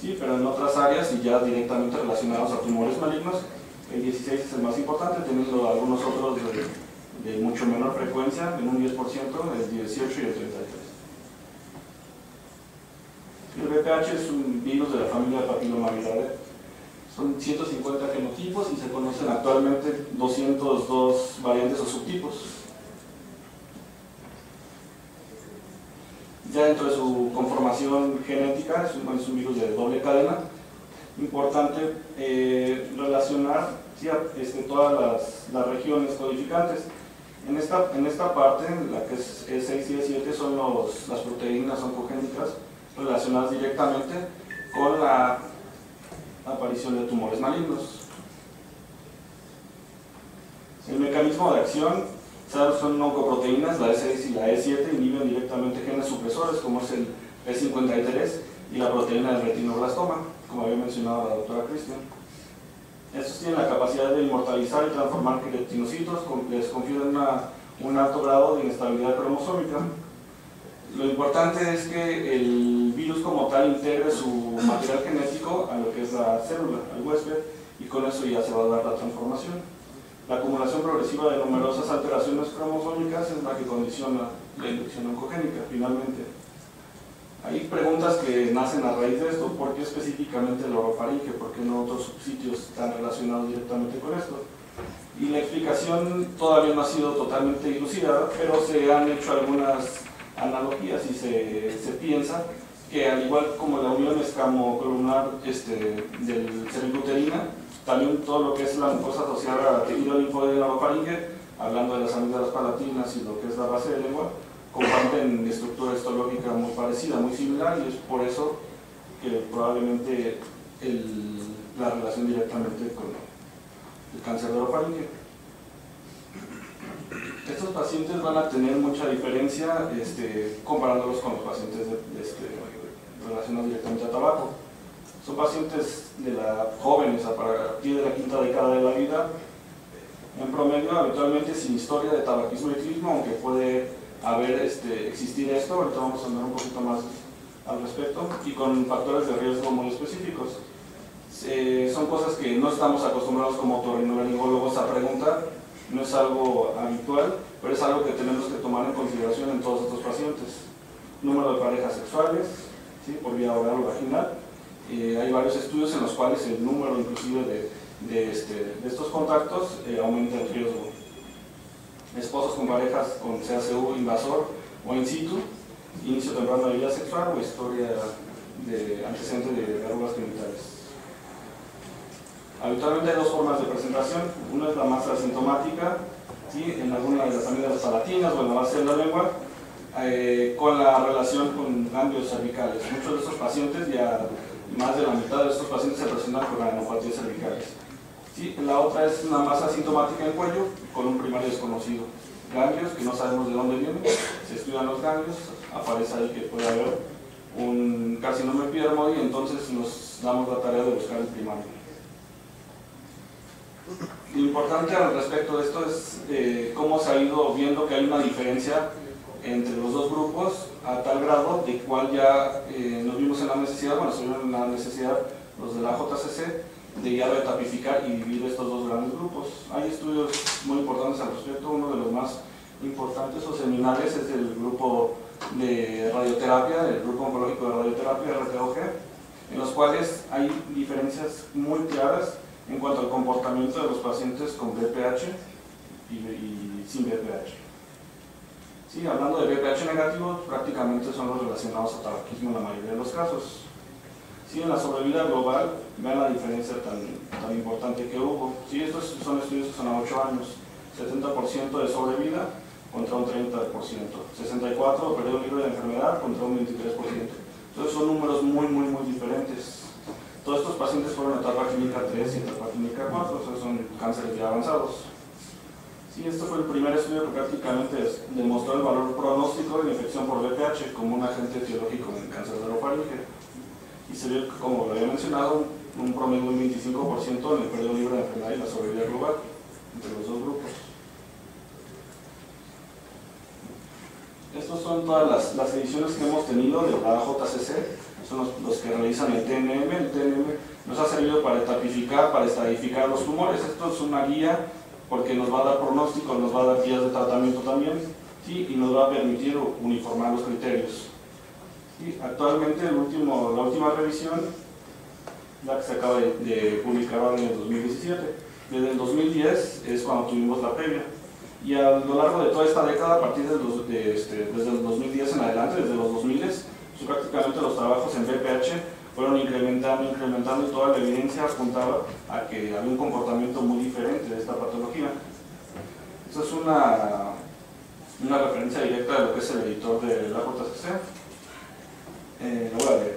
¿sí? Pero en otras áreas y ya directamente relacionados a tumores malignos, el 16 es el más importante, teniendo algunos otros de mucho menor frecuencia, en un 10%, el 18 y el 33. El BPH es un virus de la familia de Papillomavidae. Son 150 genotipos y se conocen actualmente 202 variantes o subtipos. Ya dentro de su conformación genética, es un virus de doble cadena. Importante relacionar, ¿sí?, todas las regiones codificantes. En esta parte, la que es E6 y E7, son las proteínas oncogénicas relacionadas directamente con la aparición de tumores malignos. El mecanismo de acción, son oncoproteínas, la E6 y la E7 inhiben directamente genes supresores como es el E53 y la proteína del retinoblastoma, como había mencionado la doctora Cristian. Estos tienen la capacidad de inmortalizar y transformar queratinocitos, les confieren un alto grado de inestabilidad cromosómica. Lo importante es que el virus como tal integre su material genético a lo que es la célula, al huésped, y con eso ya se va a dar la transformación. La acumulación progresiva de numerosas alteraciones cromosómicas es la que condiciona la inducción oncogénica, finalmente. Hay preguntas que nacen a raíz de esto: ¿por qué específicamente el orofaringe? ¿Por qué no otros sitios están relacionados directamente con esto? Y la explicación todavía no ha sido totalmente dilucidada, pero se han hecho algunas analogías y se piensa que, al igual como la unión escamocolumnar del cervicuterina, también todo lo que es la mucosa asociada a tejido linfoide de la orofaringe, hablando de las amígdalas palatinas y lo que es la base de lengua, comparten estructura histológica muy parecida, muy similar, y es por eso que probablemente la relación directamente con el cáncer de orofaringe. Estos pacientes van a tener mucha diferencia comparándolos con los pacientes relacionados directamente a tabaco. Son pacientes jóvenes a partir de la quinta década de la vida, en promedio habitualmente sin historia de tabaquismo y ciclismo, aunque puede existir esto, ahorita vamos a hablar un poquito más al respecto, y con factores de riesgo muy específicos. Son cosas que no estamos acostumbrados como otorrinolaringólogos a preguntar, no es algo habitual, pero es algo que tenemos que tomar en consideración en todos estos pacientes. Número de parejas sexuales, ¿sí?, por vía oral o vaginal. Hay varios estudios en los cuales el número inclusive de estos contactos aumenta el riesgo. Esposos con parejas con CACU invasor o in situ, inicio temprano de vida sexual o historia de antecedente de verrugas genitales. Habitualmente hay dos formas de presentación. Una es la más asintomática, ¿sí?, en alguna de las amígdalas palatinas o en la base de la lengua, con la relación con ganglios cervicales. Muchos de estos pacientes, ya más de la mitad de estos pacientes, se presentan con adenopatías cervicales. ¿Sí? La otra es una masa asintomática en el cuello con un primario desconocido. Ganglios que no sabemos de dónde vienen, se estudian los ganglios, aparece ahí que puede haber un carcinoma epidermoide y entonces nos damos la tarea de buscar el primario. Lo importante al respecto de esto es cómo se ha ido viendo que hay una diferencia entre los dos grupos a tal grado de cual ya nos vimos en la necesidad, bueno, se vieron en la necesidad los de la JCC, de ya retapificar y dividir estos dos grandes grupos. Hay estudios muy importantes al respecto. Uno de los más importantes o seminales es el grupo de radioterapia, el grupo oncológico de radioterapia, RTOG, en los cuales hay diferencias muy claras en cuanto al comportamiento de los pacientes con BPH y sin BPH. Sí, hablando de BPH negativo, prácticamente son los relacionados a tabaquismo en la mayoría de los casos. Sí, en la sobrevida global, vean la diferencia tan importante que hubo. Sí, estos son estudios que son a 8 años, 70% de sobrevida contra un 30%, 64% periodo libre de enfermedad contra un 23%. Entonces son números muy diferentes. Todos estos pacientes fueron etapa clínica 3 y etapa clínica 4, o sea, son cánceres ya avanzados. Sí, este fue el primer estudio que prácticamente demostró el valor pronóstico de la infección por VPH como un agente etiológico en el cáncer de orofaringe. Y se vio, como lo había mencionado, un promedio de un 25% en el periodo libre de enfermedad y la sobrevida global entre los dos grupos. Estos son todas las ediciones que hemos tenido de la JCC, son los que realizan el TNM. El TNM nos ha servido para etapificar, para estratificar los tumores. Esto es una guía porque nos va a dar pronóstico, nos va a dar guías de tratamiento también, ¿sí? Y nos va a permitir uniformar los criterios. ¿Sí? Actualmente la última revisión, la que se acaba de publicar en el 2017, desde el 2010 es cuando tuvimos la previa. Y a lo largo de toda esta década, a partir desde el 2010 en adelante, desde los 2000, pues prácticamente los trabajos en BPH fueron incrementando y toda la evidencia apuntaba a que había un comportamiento muy diferente de esta patología. Esa es una referencia directa de lo que es el editor de la JCC.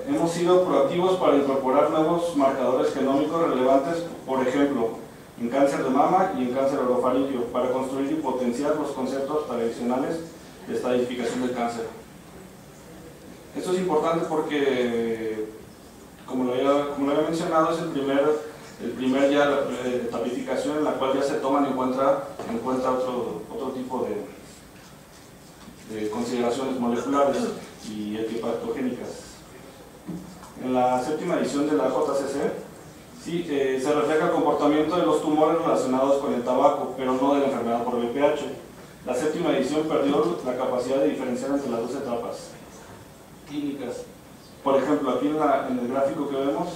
Hemos sido proactivos para incorporar nuevos marcadores genómicos relevantes, por ejemplo, en cáncer de mama y en cáncer orofaríngeo, para construir y potenciar los conceptos tradicionales de estadificación del cáncer. Esto es importante porque, como lo había mencionado, es el primer ya la etapificación en la cual ya se toman en cuenta otro tipo de consideraciones moleculares y epipatogénicas. En la séptima edición de la JCC, sí, se refleja el comportamiento de los tumores relacionados con el tabaco, pero no de la enfermedad por VPH. La séptima edición perdió la capacidad de diferenciar entre las dos etapas clínicas. Por ejemplo, aquí en el gráfico que vemos,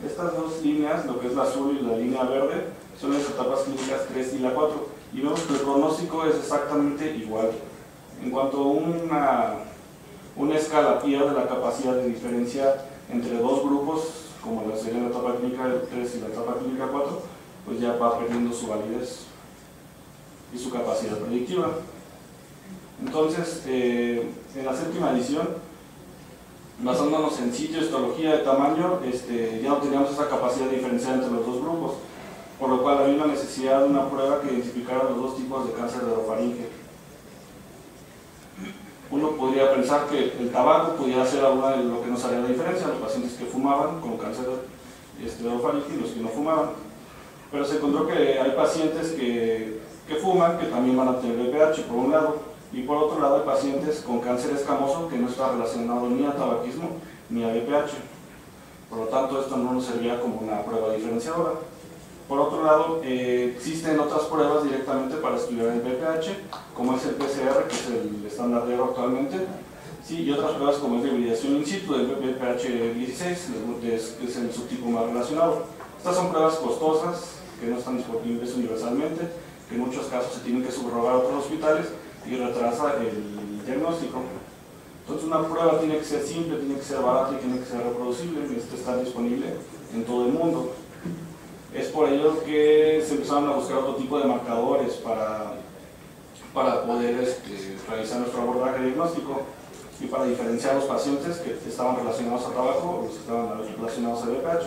estas dos líneas, lo que es la azul y la línea verde, son las etapas clínicas 3 y la 4. Y vemos que el pronóstico es exactamente igual. En cuanto una escala pierde la capacidad de diferenciar entre dos grupos, como sería la etapa clínica 3 y la etapa clínica 4, pues ya va perdiendo su validez y su capacidad predictiva. Entonces, en la séptima edición, basándonos en sitio, histología, de tamaño, ya no teníamos esa capacidad de diferenciar entre los dos grupos, por lo cual había una necesidad de una prueba que identificara los dos tipos de cáncer de orofaringe. Uno podría pensar que el tabaco pudiera ser alguna de lo que nos haría la diferencia, los pacientes que fumaban con cáncer de orofaringe y los que no fumaban. Pero se encontró que hay pacientes que fuman que también van a tener VPH, por un lado, y por otro lado hay pacientes con cáncer escamoso que no está relacionado ni a tabaquismo ni a VPH. Por lo tanto, esto no nos servía como una prueba diferenciadora. Por otro lado, existen otras pruebas directamente para estudiar el VPH, como es el PCR, que es el estandardero actualmente, sí, y otras pruebas como es la hibridación in situ del VPH16, que es el subtipo más relacionado. Estas son pruebas costosas, que no están disponibles universalmente, que en muchos casos se tienen que subrogar a otros hospitales y retrasa el diagnóstico. Entonces una prueba tiene que ser simple, tiene que ser barata y tiene que ser reproducible, y está disponible en todo el mundo. Es por ello que se empezaron a buscar otro tipo de marcadores para poder realizar nuestro abordaje diagnóstico y para diferenciar los pacientes que estaban relacionados a tabaco o los que estaban relacionados a VPH.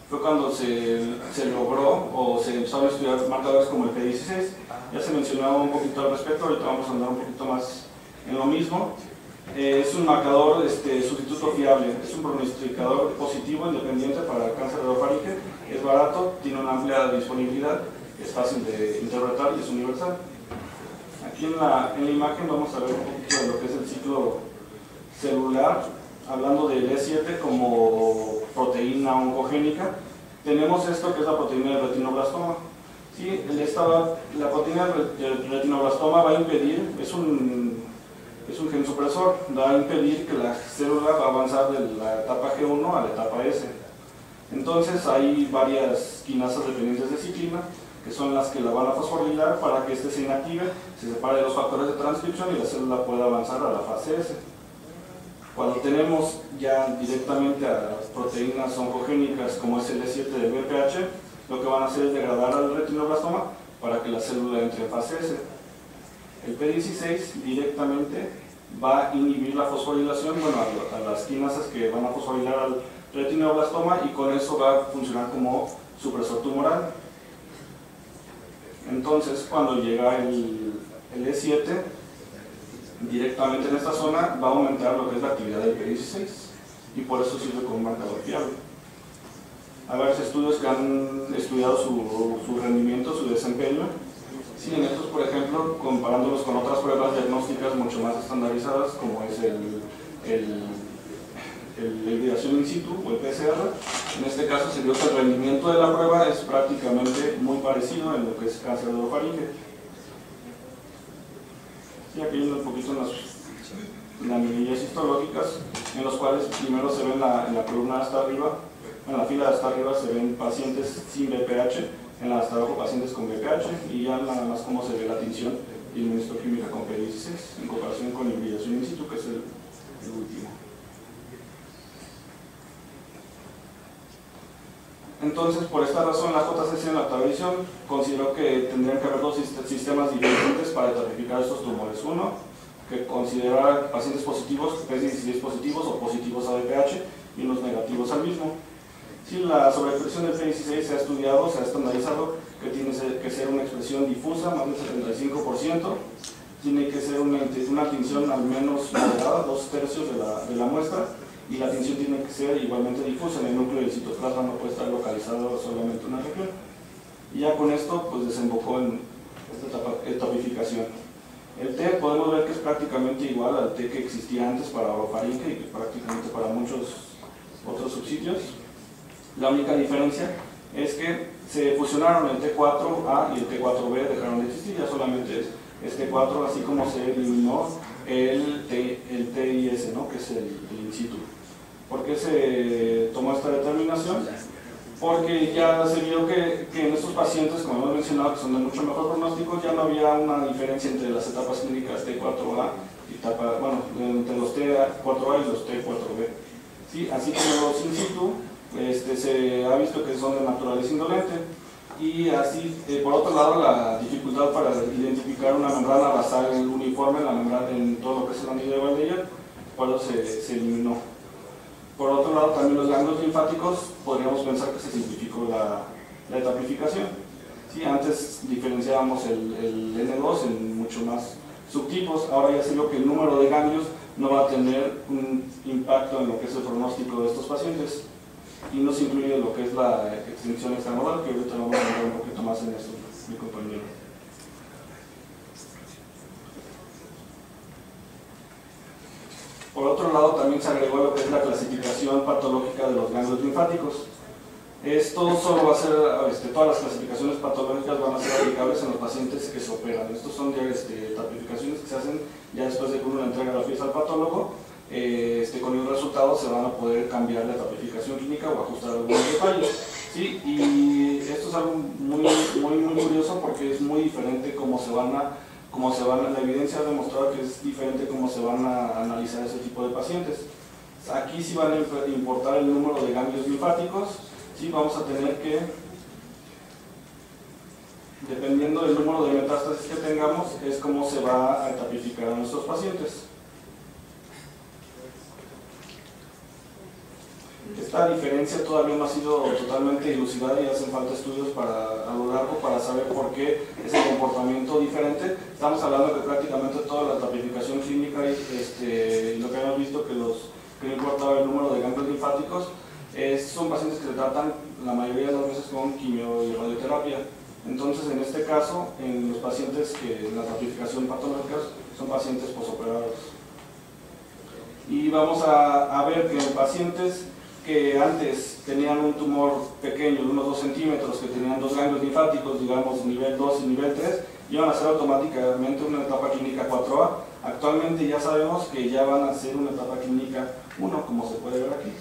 Fue cuando se logró o se empezaron a estudiar marcadores como el P16. Ya se mencionaba un poquito al respecto, ahorita vamos a andar un poquito más en lo mismo. Es un marcador sustituto fiable, es un pronosticador positivo independiente para el cáncer de orofaringe, es barato, tiene una amplia disponibilidad, es fácil de interpretar y es universal. Aquí en la imagen vamos a ver un poquito de lo que es el ciclo celular, hablando del E7 como proteína oncogénica. Tenemos esto que es la proteína del retinoblastoma. Sí, la proteína del retinoblastoma va a impedir, es un gen supresor, va a impedir que la célula va a avanzar de la etapa G1 a la etapa S. Entonces hay varias quinasas dependientes de ciclina, que son las que la van a fosforilar para que éste se inactive, se separe de los factores de transcripción y la célula pueda avanzar a la fase S. Cuando tenemos ya directamente a las proteínas oncogénicas como es el E7 del BPH, lo que van a hacer es degradar al retinoblastoma para que la célula entre en fase S. El P16 directamente va a inhibir la fosforilación, bueno, a las quinasas que van a fosforilar al retinoblastoma, y con eso va a funcionar como supresor tumoral. Entonces, cuando llega el E7, directamente en esta zona va a aumentar lo que es la actividad del P16 y por eso sirve como un marcador fiable. Hay varios estudios que han estudiado su rendimiento, su desempeño. Sí, en estos, por ejemplo, comparándolos con otras pruebas diagnósticas mucho más estandarizadas, como es la hibridación in situ o el PCR, en este caso se vio que el rendimiento de la prueba es prácticamente muy parecido en lo que es cáncer de orofaringe. Sí, aquí viendo un poquito en las medidas histológicas, en los cuales primero se ve en la columna hasta arriba, en la fila de hasta arriba se ven pacientes sin BPH, en la hasta abajo pacientes con BPH, y ya nada más cómo se ve la tinción y inmunohistoquímica con P16 en comparación con hibridación in situ, que es el último. Entonces, por esta razón, la JCC en la octava edición consideró que tendrían que haber dos sistemas diferentes para tipificar estos tumores. Uno, que considerara pacientes positivos, P16 positivos o positivos a BPH, y unos negativos al mismo. Si la sobreexpresión del P16 se ha estudiado, se ha estandarizado, que tiene que ser una expresión difusa, más del 75%, tiene que ser una tinción al menos moderada, 2/3 de la muestra, y la tinción tiene que ser igualmente difusa, en el núcleo del citoplasma no puede estar localizado solamente una región. Y ya con esto pues desembocó en esta etapificación. El T podemos ver que es prácticamente igual al T que existía antes para orofaringe y prácticamente para muchos otros subsitios. La única diferencia es que se fusionaron el T4A y el T4B, dejaron de existir, ya solamente es T4, así como se eliminó el TIS, ¿no? Que es el in situ. ¿Por qué se tomó esta determinación? Porque ya se vio que en estos pacientes, como hemos mencionado, que son de mucho mejor pronóstico, ya no había una diferencia entre las etapas clínicas T4A y entre los T4A y los T4B. ¿Sí? Así como los in situ, se ha visto que son de naturaleza indolente, y así, por otro lado, la dificultad para identificar una membrana basal uniforme en todo lo que es el anillo de Valdeyer, por eso se eliminó. Por otro lado, también los ganglios linfáticos, podríamos pensar que se simplificó la etapificación. Sí, antes diferenciábamos el N2 en mucho más subtipos, ahora ya se vio que el número de ganglios no va a tener un impacto en lo que es el pronóstico de estos pacientes, y no se incluye lo que es la extinción extranodal, que ahorita vamos a hablar un poquito más en eso, mi compañero. Por otro lado, también se agregó lo que es la clasificación patológica de los ganglios linfáticos. Esto solo va a ser, todas las clasificaciones patológicas van a ser aplicables en los pacientes que se operan. Estos son tipificaciones que se hacen ya después de que uno le entrega la pieza al patólogo. Con el resultado se van a poder cambiar la tipificación clínica o ajustar algunos detalles. ¿Sí? Y esto es algo muy curioso, porque es muy diferente la evidencia ha demostrado que es diferente cómo se van a analizar ese tipo de pacientes. Aquí sí van a importar el número de ganglios linfáticos. Sí, vamos a tener que, dependiendo del número de metástasis que tengamos, es cómo se va a etapificar a nuestros pacientes. Esta diferencia todavía no ha sido totalmente dilucidada y hacen falta estudios a lo largo para saber por qué ese comportamiento diferente. Estamos hablando que prácticamente toda la etapificación clínica y lo que hemos visto que no importaba el número de ganglios linfáticos, son pacientes que se tratan la mayoría de las veces con quimio y radioterapia. Entonces, en este caso, en los pacientes que en la ratificación patológica son pacientes posoperados. Y vamos a ver que en pacientes que antes tenían un tumor pequeño de unos 2 centímetros, que tenían 2 ganglios linfáticos, digamos nivel 2 y nivel 3, iban a ser automáticamente una etapa clínica 4A. Actualmente ya sabemos que ya van a ser una etapa clínica 1, como se puede ver aquí.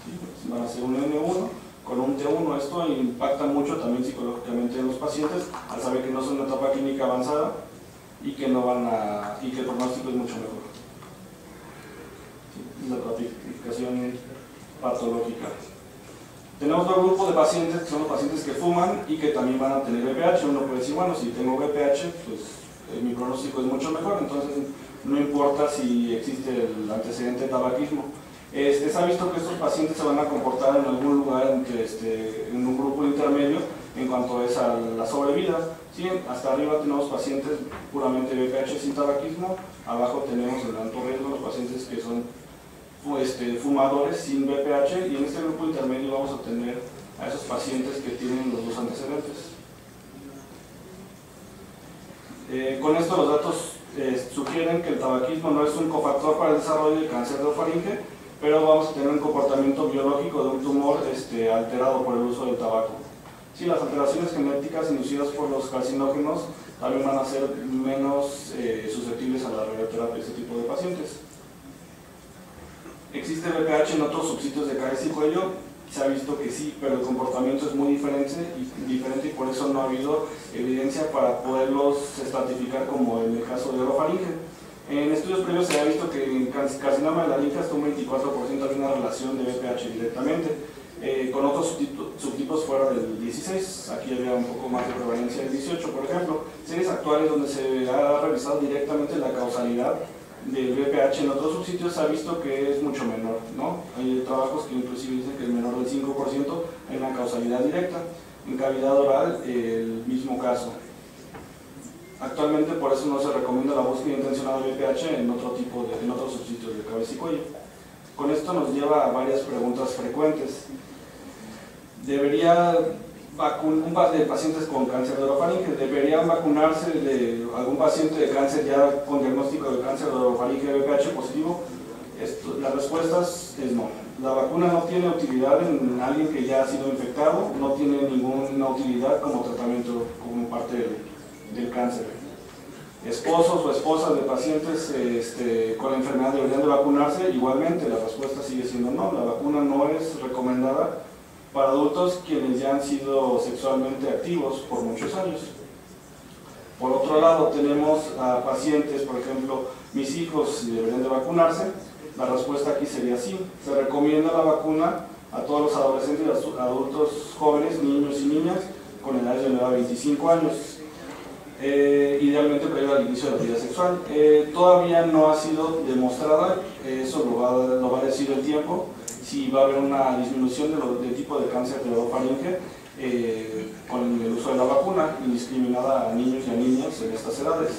¿Sí? Van a ser un N1 con un T1. Esto impacta mucho también psicológicamente en los pacientes, al saber que no son una etapa clínica avanzada y que, y que el pronóstico es mucho mejor. ¿Sí? La ratificación patológica. Tenemos dos grupos de pacientes, que son los pacientes que fuman y que también van a tener VPH. Uno puede decir, bueno, si tengo VPH, pues mi pronóstico es mucho mejor, entonces no importa si existe el antecedente de tabaquismo. Se ha visto que estos pacientes se van a comportar en algún lugar en un grupo intermedio en cuanto es a la sobrevida. ¿Sí? Hasta arriba tenemos pacientes puramente VPH sin tabaquismo, abajo tenemos el alto riesgo, los pacientes que son fumadores sin VPH, y en este grupo intermedio vamos a tener a esos pacientes que tienen los dos antecedentes. Con esto los datos sugieren que el tabaquismo no es un cofactor para el desarrollo del cáncer de orofaringe, pero vamos a tener un comportamiento biológico de un tumor alterado por el uso del tabaco. Sí, las alteraciones genéticas inducidas por los carcinógenos también van a ser menos susceptibles a la radioterapia de este tipo de pacientes. ¿Existe VPH en otros subsitios de cabeza y cuello? Se ha visto que sí, pero el comportamiento es muy diferente y por eso no ha habido evidencia para poderlos estratificar como en el caso de orofaringe. En estudios previos se ha visto que en carcinoma de laringe hasta un 24% hay una relación de VPH directamente, con otros subtipos fuera del 16, aquí había un poco más de prevalencia del 18, por ejemplo. Series actuales donde se ha revisado directamente la causalidad del VPH en otros subsitios se ha visto que es mucho menor, ¿no? Hay trabajos que inclusive dicen que es menor del 5% en la causalidad directa. En cavidad oral, el mismo caso. Actualmente por eso no se recomienda la búsqueda intencionada de VPH en otros subsitios de cabeza y cuello. Con esto nos lleva a varias preguntas frecuentes. ¿Debería un par de pacientes con cáncer de orofaringe, deberían vacunarse de algún paciente de cáncer ya con diagnóstico de cáncer de orofaringe VPH positivo? La respuesta es no. La vacuna no tiene utilidad en alguien que ya ha sido infectado, no tiene ninguna utilidad como tratamiento, como parte del cáncer. Esposos o esposas de pacientes con la enfermedad deberían de vacunarse, igualmente la respuesta sigue siendo no. La vacuna no es recomendada para adultos quienes ya han sido sexualmente activos por muchos años. Por otro lado, tenemos a pacientes, por ejemplo, mis hijos deberían de vacunarse. La respuesta aquí sería sí. Se recomienda la vacuna a todos los adolescentes y adultos jóvenes, niños y niñas, con edades de 9 a 25 años. Idealmente previo al inicio de la vida sexual. Todavía no ha sido demostrada, eso lo va a decir el tiempo, si va a haber una disminución del tipo de cáncer de orofaringe con el uso de la vacuna indiscriminada a niños y a niñas en estas edades.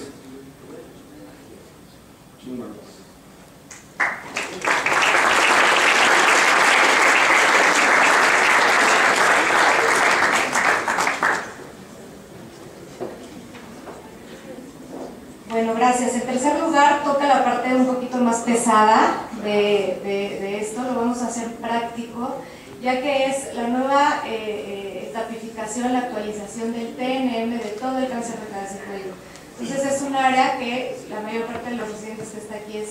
Bueno, gracias. En tercer lugar, toca la parte un poquito más pesada de esto, lo vamos a hacer práctico, ya que es la nueva etapificación, la actualización del TNM de todo el cáncer de cabeza y cuello. Entonces es un área que la mayor parte de los residentes que está aquí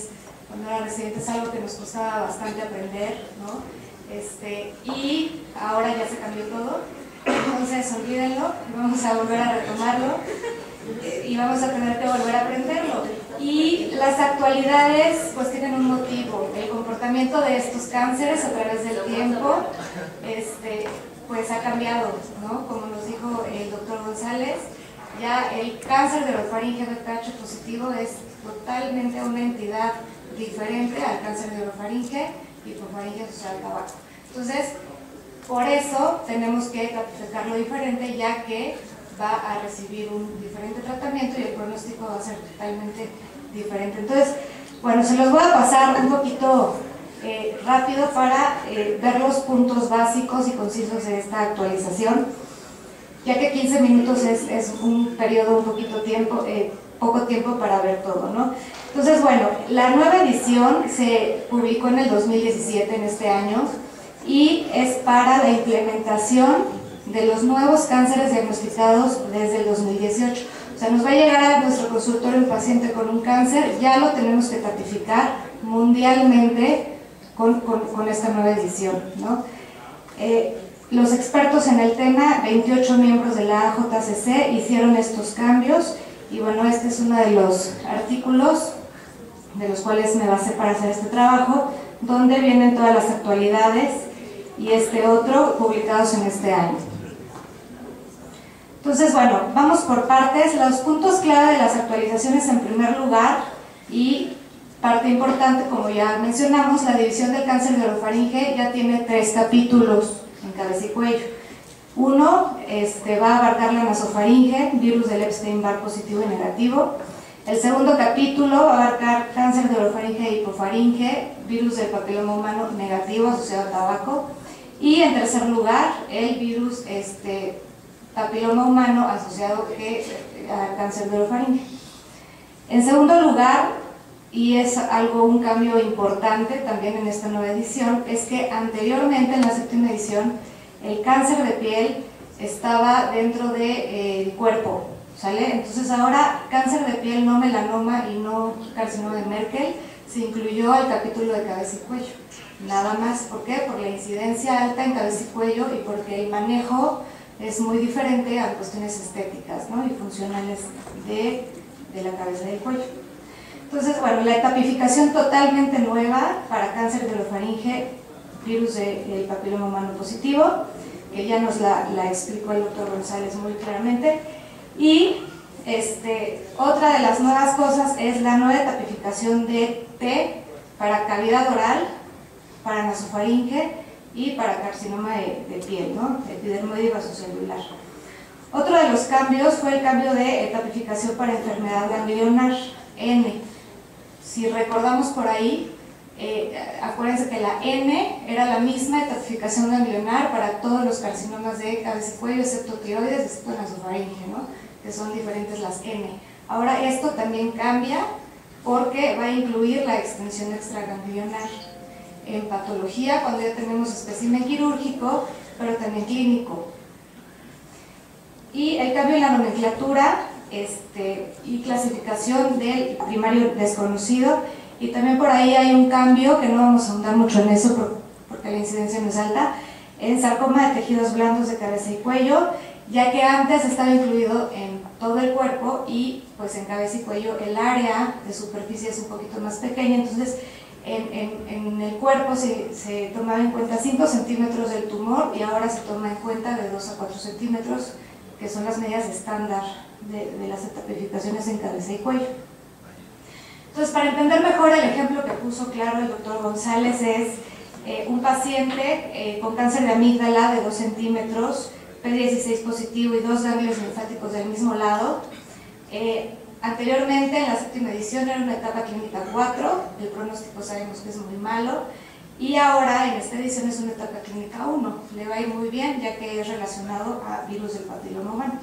cuando era residente es algo que nos costaba bastante aprender, ¿no? Y ahora ya se cambió todo, entonces olvídenlo, vamos a volver a retomarlo y vamos a tener que volver a aprenderlo. Y las actualidades pues tienen un motivo, el comportamiento de estos cánceres a través del tiempo pues ha cambiado, ¿no? Como nos dijo el doctor González, ya el cáncer de orofaringe VPH positivo es totalmente una entidad diferente al cáncer de orofaringe y hipofaringe asociada al tabaco. Entonces, por eso tenemos que clasificarlo diferente, ya que va a recibir un diferente tratamiento y el pronóstico va a ser totalmente diferente. Entonces, bueno, se los voy a pasar un poquito rápido para ver los puntos básicos y concisos de esta actualización. ya que 15 minutos es un periodo un poco tiempo para ver todo, ¿no? Entonces, bueno, la nueva edición se publicó en el 2017, en este año, y es para la implementación de los nuevos cánceres diagnosticados desde el 2018. O sea, nos va a llegar a nuestro consultorio un paciente con un cáncer, ya lo tenemos que certificar mundialmente con esta nueva edición, ¿no? Los expertos en el tema, 28 miembros de la AJCC, hicieron estos cambios, y bueno, este es uno de los artículos de los cuales me basé para hacer este trabajo, donde vienen todas las actualidades y este otro publicados en este año. Entonces, bueno, vamos por partes. Los puntos clave de las actualizaciones, en primer lugar, y parte importante, como ya mencionamos, la división del cáncer de orofaringe ya tiene 3 capítulos en cabeza y cuello. Uno va a abarcar la nasofaringe, virus del Epstein-Barr positivo y negativo. El segundo capítulo va a abarcar cáncer de orofaringe e hipofaringe, virus del papiloma humano negativo asociado a tabaco. Y en tercer lugar, el virus papiloma humano asociado a cáncer de orofaringe. En segundo lugar, y es un cambio importante también en esta nueva edición, es que anteriormente en la 7ª edición el cáncer de piel estaba dentro del cuerpo, ¿sale? Entonces ahora cáncer de piel, no melanoma y no carcinoma de Merkel, se incluyó el capítulo de cabeza y cuello. Nada más, ¿por qué? Por la incidencia alta en cabeza y cuello y porque el manejo es muy diferente a cuestiones estéticas, ¿no? Y funcionales de la cabeza y del cuello. Entonces, bueno, la etapificación totalmente nueva para cáncer de orofaringe, virus del papiloma humano positivo, que ya nos la explicó el doctor González muy claramente. Y otra de las nuevas cosas es la nueva etapificación de T para cavidad oral, para nasofaringe y para carcinoma de piel, ¿no? Epidermoide vasocelular. Otro de los cambios fue el cambio de etapificación para enfermedad ganglionar, N. Si recordamos por ahí, acuérdense que la N era la misma etapificación ganglionar para todos los carcinomas de cabeza y cuello, excepto tiroides, excepto nasofaringe, ¿no? Que son diferentes las N. Ahora esto también cambia porque va a incluir la extensión extraganglionar en patología, cuando ya tenemos espécimen quirúrgico, pero también clínico. Y el cambio en la nomenclatura y clasificación del primario desconocido, y también por ahí hay un cambio, que no vamos a ahondar mucho en eso porque la incidencia no es alta, en sarcoma de tejidos blandos de cabeza y cuello, ya que antes estaba incluido en todo el cuerpo y pues en cabeza y cuello el área de superficie es un poquito más pequeña, entonces en el cuerpo se tomaba en cuenta 5 centímetros del tumor y ahora se toma en cuenta de 2 a 4 centímetros, que son las medidas estándar de las etapificaciones en cabeza y cuello. Entonces, para entender mejor, el ejemplo que puso claro el doctor González es un paciente con cáncer de amígdala de 2 centímetros, P16 positivo y 2 ganglios linfáticos del mismo lado. Anteriormente, en la 7ª edición, era una etapa clínica 4, el pronóstico sabemos que es muy malo, y ahora en esta edición es una etapa clínica 1, le va a ir muy bien ya que es relacionado a virus del papiloma humano.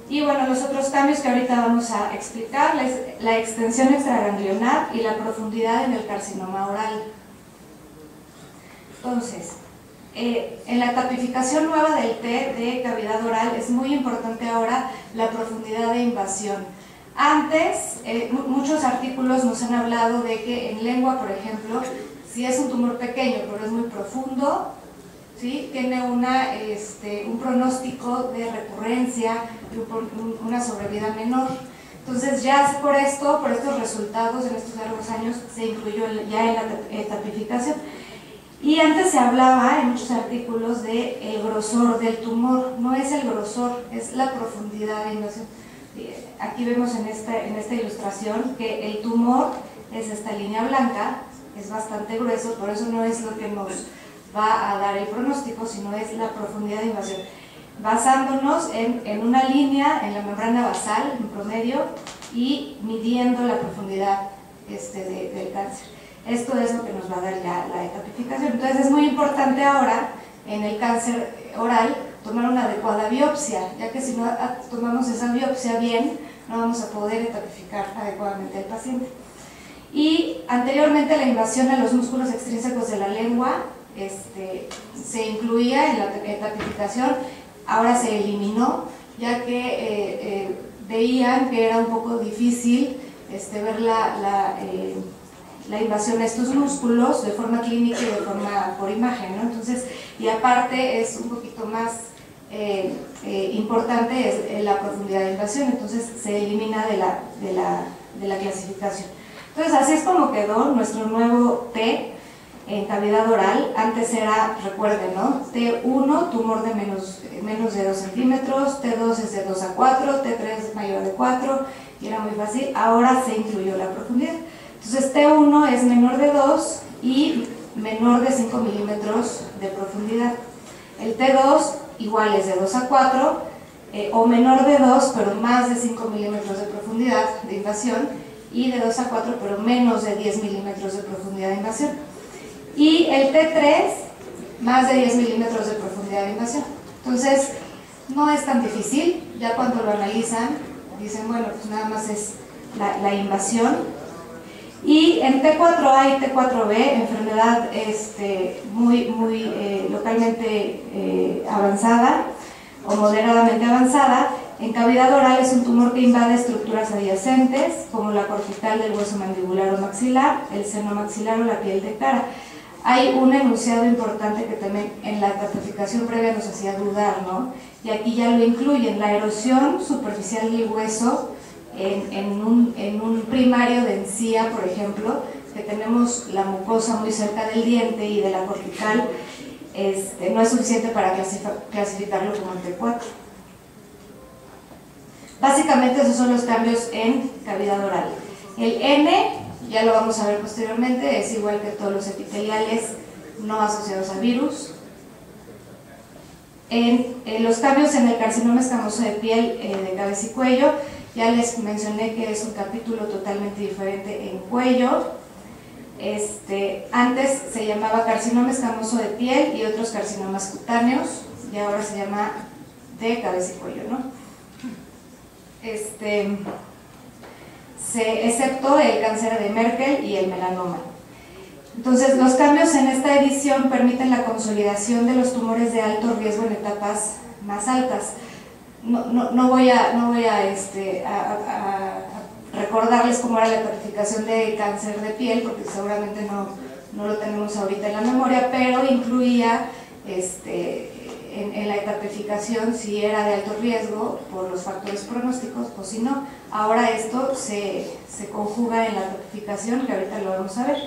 Y bueno, los otros cambios que ahorita vamos a explicar, la extensión extraganglionar y la profundidad en el carcinoma oral. Entonces, en la etapificación nueva del T de cavidad oral es muy importante ahora la profundidad de invasión. Antes, muchos artículos nos han hablado de que en lengua, por ejemplo, si es un tumor pequeño pero es muy profundo, ¿sí? Tiene un pronóstico de recurrencia y una sobrevida menor. Entonces ya por estos resultados en estos largos años se incluyó ya en la etapificación. Y antes se hablaba en muchos artículos de el grosor del tumor, no es el grosor, es la profundidad de invasión. Aquí vemos en esta ilustración que el tumor es esta línea blanca, es bastante grueso, por eso no es lo que nos va a dar el pronóstico, sino es la profundidad de invasión. Basándonos en una línea en la membrana basal, en promedio, y midiendo la profundidad del cáncer. Esto es lo que nos va a dar ya la etapificación. Entonces es muy importante ahora, en el cáncer oral, tomar una adecuada biopsia, ya que si no tomamos esa biopsia bien, no vamos a poder etapificar adecuadamente al paciente. Y anteriormente la invasión a los músculos extrínsecos de la lengua se incluía en la etapificación, ahora se eliminó, ya que veían que era un poco difícil ver la invasión a estos músculos de forma clínica y de forma por imagen, ¿no? Entonces, y aparte es un poquito más importante es la profundidad de invasión, entonces se elimina de la clasificación. Entonces así es como quedó nuestro nuevo T en cavidad oral. Antes era, recuerden, ¿no? T1, tumor de menos de 2 centímetros, T2 es de 2 a 4, T3 es mayor de 4, y era muy fácil. Ahora se incluyó la profundidad. Entonces T1 es menor de 2 y menor de 5 milímetros de profundidad. El T2 igual es de 2 a 4 o menor de 2 pero más de 5 milímetros de profundidad de invasión, y de 2 a 4 pero menos de 10 milímetros de profundidad de invasión. Y el T3 más de 10 milímetros de profundidad de invasión. Entonces no es tan difícil, ya cuando lo analizan dicen, bueno, pues nada más es la invasión. Y en T4A y T4B, enfermedad muy localmente avanzada o moderadamente avanzada, en cavidad oral es un tumor que invade estructuras adyacentes, como la cortical del hueso mandibular o maxilar, el seno maxilar o la piel de cara. Hay un enunciado importante que también en la etapificación previa nos hacía dudar, ¿no? Y aquí ya lo incluyen, la erosión superficial del hueso en un primario de encía, por ejemplo, que tenemos la mucosa muy cerca del diente y de la cortical, no es suficiente para clasificarlo como el T4. Básicamente esos son los cambios en cavidad oral. El N, ya lo vamos a ver posteriormente, es igual que todos los epiteliales no asociados a virus. Los cambios en el carcinoma escamoso de piel de cabeza y cuello, ya les mencioné que es un capítulo totalmente diferente en cuello. Antes se llamaba carcinoma escamoso de piel y otros carcinomas cutáneos, y ahora se llama de cabeza y cuello, ¿no? Excepto el cáncer de Merkel y el melanoma. Entonces, los cambios en esta edición permiten la consolidación de los tumores de alto riesgo en etapas más altas. No voy a recordarles cómo era la clasificación de cáncer de piel, porque seguramente no lo tenemos ahorita en la memoria, pero incluía en la etapificación si era de alto riesgo por los factores pronósticos o si no. Ahora esto se conjuga en la etapificación, que ahorita lo vamos a ver.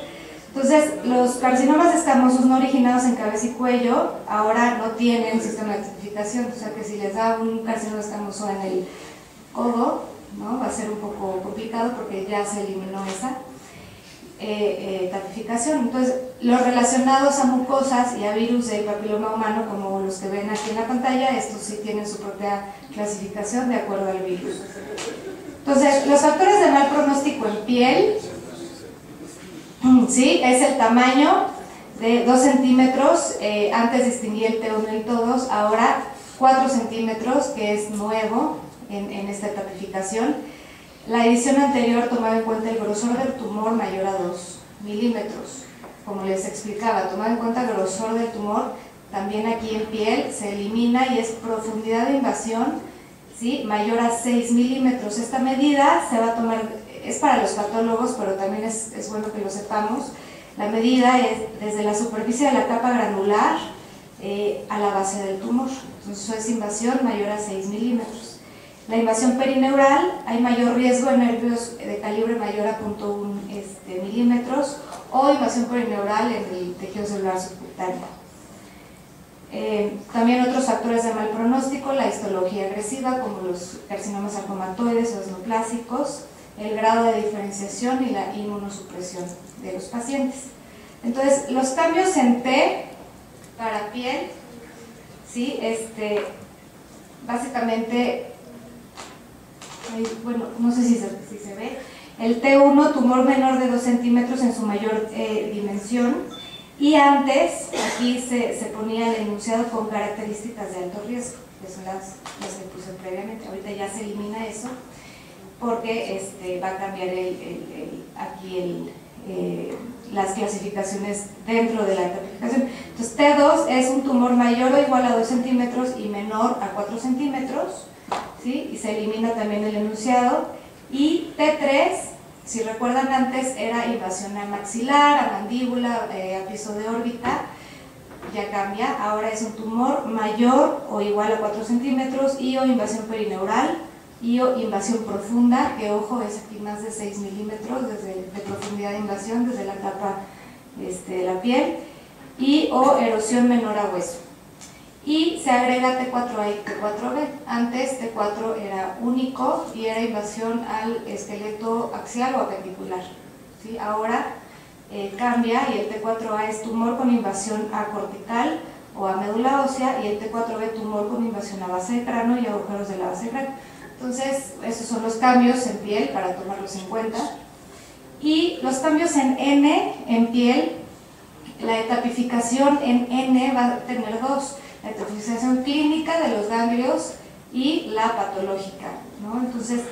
Entonces, los carcinomas escamosos no originados en cabeza y cuello ahora no tienen sistema de etapificación, o sea que si les da un carcinoma escamoso en el codo, ¿no? Va a ser un poco complicado porque ya se eliminó esa etapificación. Entonces, los relacionados a mucosas y a virus del papiloma humano, como los que ven aquí en la pantalla, estos sí tienen su propia clasificación de acuerdo al virus. Entonces, los factores de mal pronóstico en piel, ¿sí? Es el tamaño de 2 centímetros, antes distinguí el T1 y el T2, ahora 4 centímetros, que es nuevo en esta etapificación. La edición anterior tomaba en cuenta el grosor del tumor mayor a 2 milímetros. Como les explicaba, tomaba en cuenta el grosor del tumor, también aquí en piel se elimina y es profundidad de invasión, ¿sí? Mayor a 6 milímetros. Esta medida se va a tomar, es para los patólogos, pero también es bueno que lo sepamos. La medida es desde la superficie de la capa granular a la base del tumor. Entonces eso es invasión mayor a 6 milímetros. La invasión perineural, hay mayor riesgo en nervios de calibre mayor a 0.1 milímetros o invasión perineural en el tejido celular subcutáneo. También otros factores de mal pronóstico, la histología agresiva como los carcinomas sarcomatoides o esnoplásicos, el grado de diferenciación y la inmunosupresión de los pacientes. Entonces, los cambios en T para piel, ¿sí? Básicamente, bueno, no sé si se ve, el T1, tumor menor de 2 centímetros en su mayor dimensión, Y antes, aquí se ponía el enunciado con características de alto riesgo, que son las que puse previamente. Ahorita ya se elimina eso, porque va a cambiar las clasificaciones dentro de la tipificación. Entonces, T2 es un tumor mayor o igual a 2 centímetros y menor a 4 centímetros, ¿sí? Y se elimina también el enunciado. Y T3, si recuerdan antes, era invasión a maxilar, a mandíbula, a piso de órbita, ya cambia, ahora es un tumor mayor o igual a 4 centímetros y o invasión perineural y o invasión profunda, que ojo, es aquí más de 6 milímetros de profundidad de invasión desde la capa de la piel, y o erosión menor a hueso. Y se agrega T4A y T4B. Antes T4 era único y era invasión al esqueleto axial o apendicular, ¿sí? Ahora cambia y el T4A es tumor con invasión a cortical o a médula ósea, y el T4B tumor con invasión a base de cráneo y agujeros de la base de cráneo. Entonces, esos son los cambios en piel para tomarlos en cuenta. Y los cambios en N, en piel, la etapificación en N va a tener dos: la etapificación clínica de los ganglios y la patológica, ¿no? Entonces,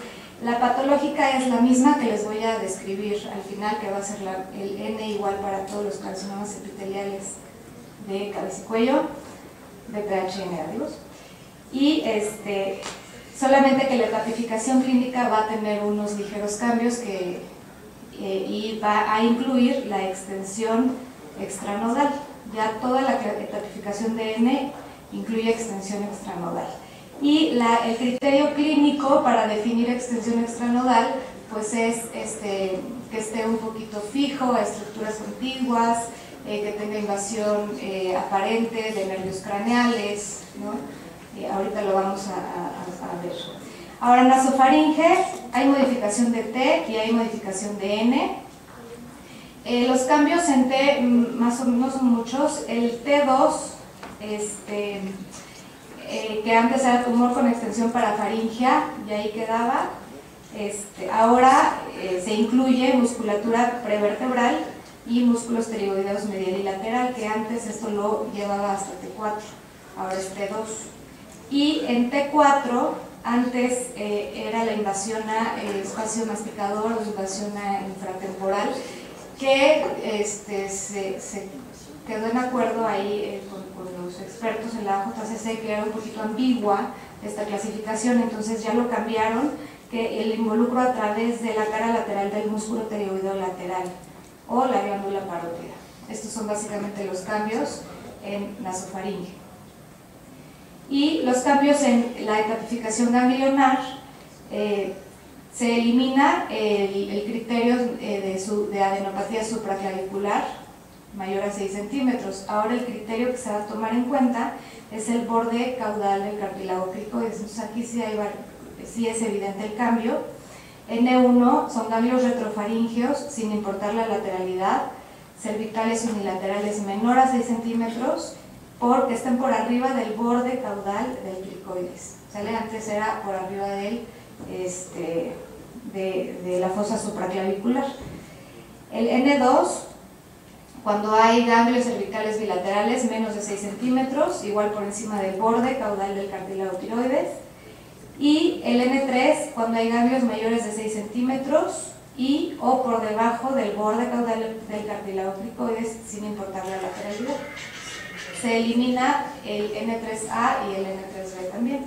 la patológica es la misma que les voy a describir al final, que va a ser el N igual para todos los carcinomas epiteliales de cabeza y cuello, de pH negativos. Y solamente que la etapificación clínica va a tener unos ligeros cambios y va a incluir la extensión extranodal. Ya toda la etapificación de N incluye extensión extranodal. Y el criterio clínico para definir extensión extranodal pues es que esté un poquito fijo a estructuras contiguas, que tenga invasión aparente de nervios craneales, ¿no? Ahorita lo vamos a ver. Ahora, en nasofaringe hay modificación de T y hay modificación de N. Los cambios en T más o menos son muchos. El T2, que antes era tumor con extensión parafaringea, y ahí quedaba. Ahora se incluye musculatura prevertebral y músculos pterigoideos medial y lateral, que antes esto lo llevaba hasta T4, ahora es T2. Y en T4, antes era la invasión a espacio masticador o invasión a infratemporal, que se quedó en acuerdo ahí con los expertos en la JCC, que era un poquito ambigua esta clasificación, entonces ya lo cambiaron, que el involucro a través de la cara lateral del músculo pterigoideo lateral o la glándula parótida. Estos son básicamente los cambios en nasofaringe. Y los cambios en la etapificación ganglionar, se elimina el criterio de adenopatía supraclavicular mayor a 6 centímetros. Ahora el criterio que se va a tomar en cuenta es el borde caudal del cartílago cricoides. Entonces aquí sí es evidente el cambio. N1 son ganglios retrofaringeos sin importar la lateralidad, cervicales unilaterales menor a 6 centímetros, porque estén por arriba del borde caudal del cricoides. ¿Sale? Antes era por arriba de la fosa supraclavicular. El N2, cuando hay ganglios cervicales bilaterales menos de 6 centímetros, igual por encima del borde caudal del cartílago tiroides. Y el N3, cuando hay ganglios mayores de 6 centímetros y o por debajo del borde caudal del cartílago cricoides, sin importar la lateralidad. Se elimina el N3A y el N3B también.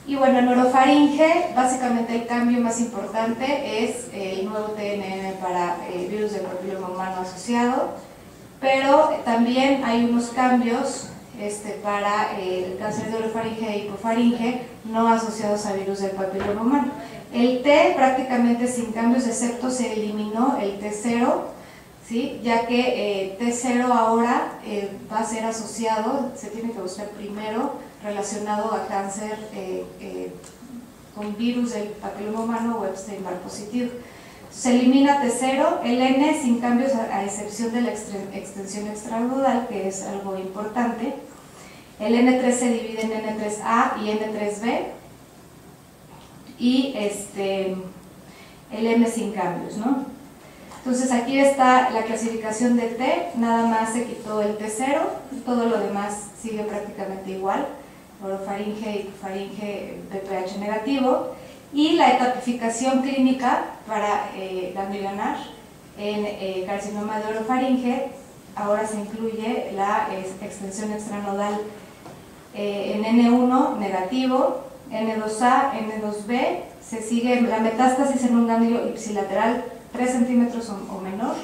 Y bueno, en orofaringe, básicamente el cambio más importante es el nuevo TNM para virus del papiloma humano asociado, pero también hay unos cambios para el cáncer de orofaringe e hipofaringe no asociados a virus del papiloma humano. El T prácticamente sin cambios, excepto se eliminó el T0, ¿sí? Ya que T0 ahora va a ser asociado, se tiene que buscar primero, relacionado a cáncer con virus del papiloma humano o Epstein-Barr positivo. Se elimina T0, el N sin cambios a excepción de la extensión extranodal, que es algo importante. El N3 se divide en N3A y N3B, y el M sin cambios, ¿no? Entonces aquí está la clasificación de T, nada más se quitó el T0, todo lo demás sigue prácticamente igual, orofaringe, hipofaringe, BPH negativo, y la etapificación clínica para ganglionar en carcinoma de orofaringe, ahora se incluye la extensión extranodal en N1 negativo, N2A, N2B, se sigue la metástasis en un ganglio ipsilateral 3 centímetros o menor,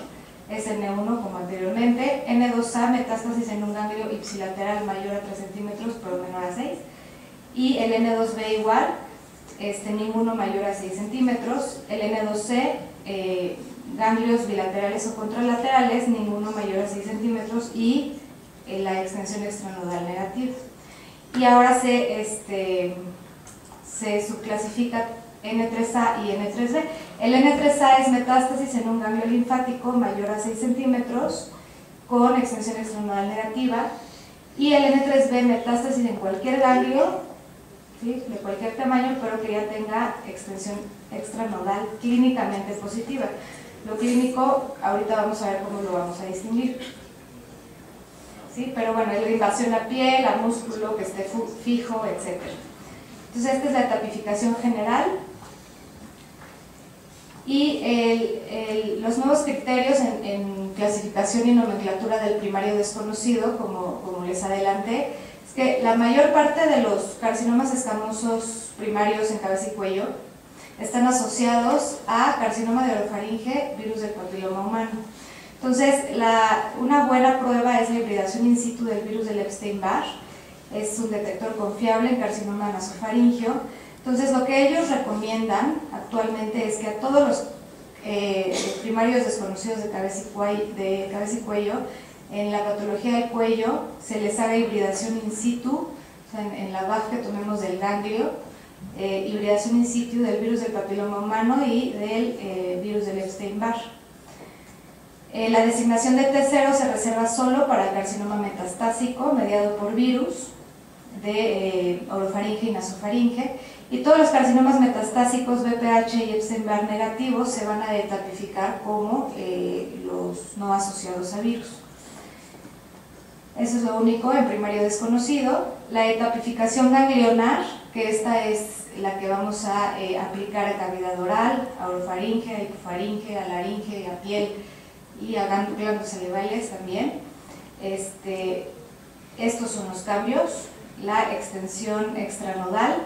es N1 como anteriormente, N2A metástasis en un ganglio ipsilateral mayor a 3 centímetros pero menor a 6, y el N2B igual, ninguno mayor a 6 centímetros, el N2C, ganglios bilaterales o contralaterales, ninguno mayor a 6 centímetros y la extensión extranodal negativa. Y ahora se subclasifica N3A y N3B. El N3A es metástasis en un ganglio linfático mayor a 6 centímetros con extensión extranodal negativa, y el N3B metástasis en cualquier ganglio, ¿sí?, de cualquier tamaño, pero que ya tenga extensión extranodal clínicamente positiva. Lo clínico, ahorita vamos a ver cómo lo vamos a distinguir. ¿Sí? Pero bueno, es la invasión a piel, a músculo que esté fijo, etc. Entonces esta es la etapificación general. Y los nuevos criterios en clasificación y nomenclatura del primario desconocido, como les adelanté, es que la mayor parte de los carcinomas escamosos primarios en cabeza y cuello están asociados a carcinoma de orofaringe, virus del papiloma humano. Entonces, una buena prueba es la hibridación in situ del virus del Epstein-Barr, es un detector confiable en carcinoma nasofaringio. Entonces, lo que ellos recomiendan actualmente es que a todos los primarios desconocidos de cabeza y cuello, en la patología del cuello, se les haga hibridación in situ, o sea, en la BAF que tomemos del ganglio, hibridación in situ del virus del papiloma humano y del virus del Epstein-Barr. La designación de T0 se reserva solo para el carcinoma metastásico mediado por virus de orofaringe y nasofaringe, y todos los carcinomas metastásicos BPH y Epstein-Barr negativos se van a etapificar como los no asociados a virus. Eso es lo único en primario desconocido. La etapificación ganglionar, que esta es la que vamos a aplicar a cavidad oral, a orofaringe, a hipofaringe, a laringe, a piel y a glándulas salivales también. Estos son los cambios, la extensión extranodal,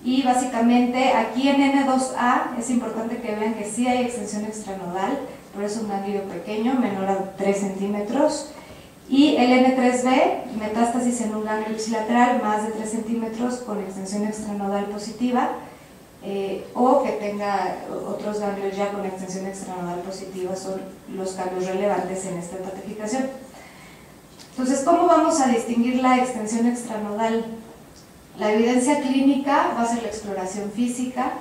y básicamente aquí en N2A es importante que vean que sí hay extensión extranodal, pero es un ganglio pequeño, menor a 3 centímetros, y el N3B, metástasis en un ganglio ipsilateral más de 3 centímetros con extensión extranodal positiva, o que tenga otros ganglios ya con extensión extranodal positiva, son los cambios relevantes en esta estratificación. Entonces, ¿cómo vamos a distinguir la extensión extranodal? La evidencia clínica va a ser la exploración física,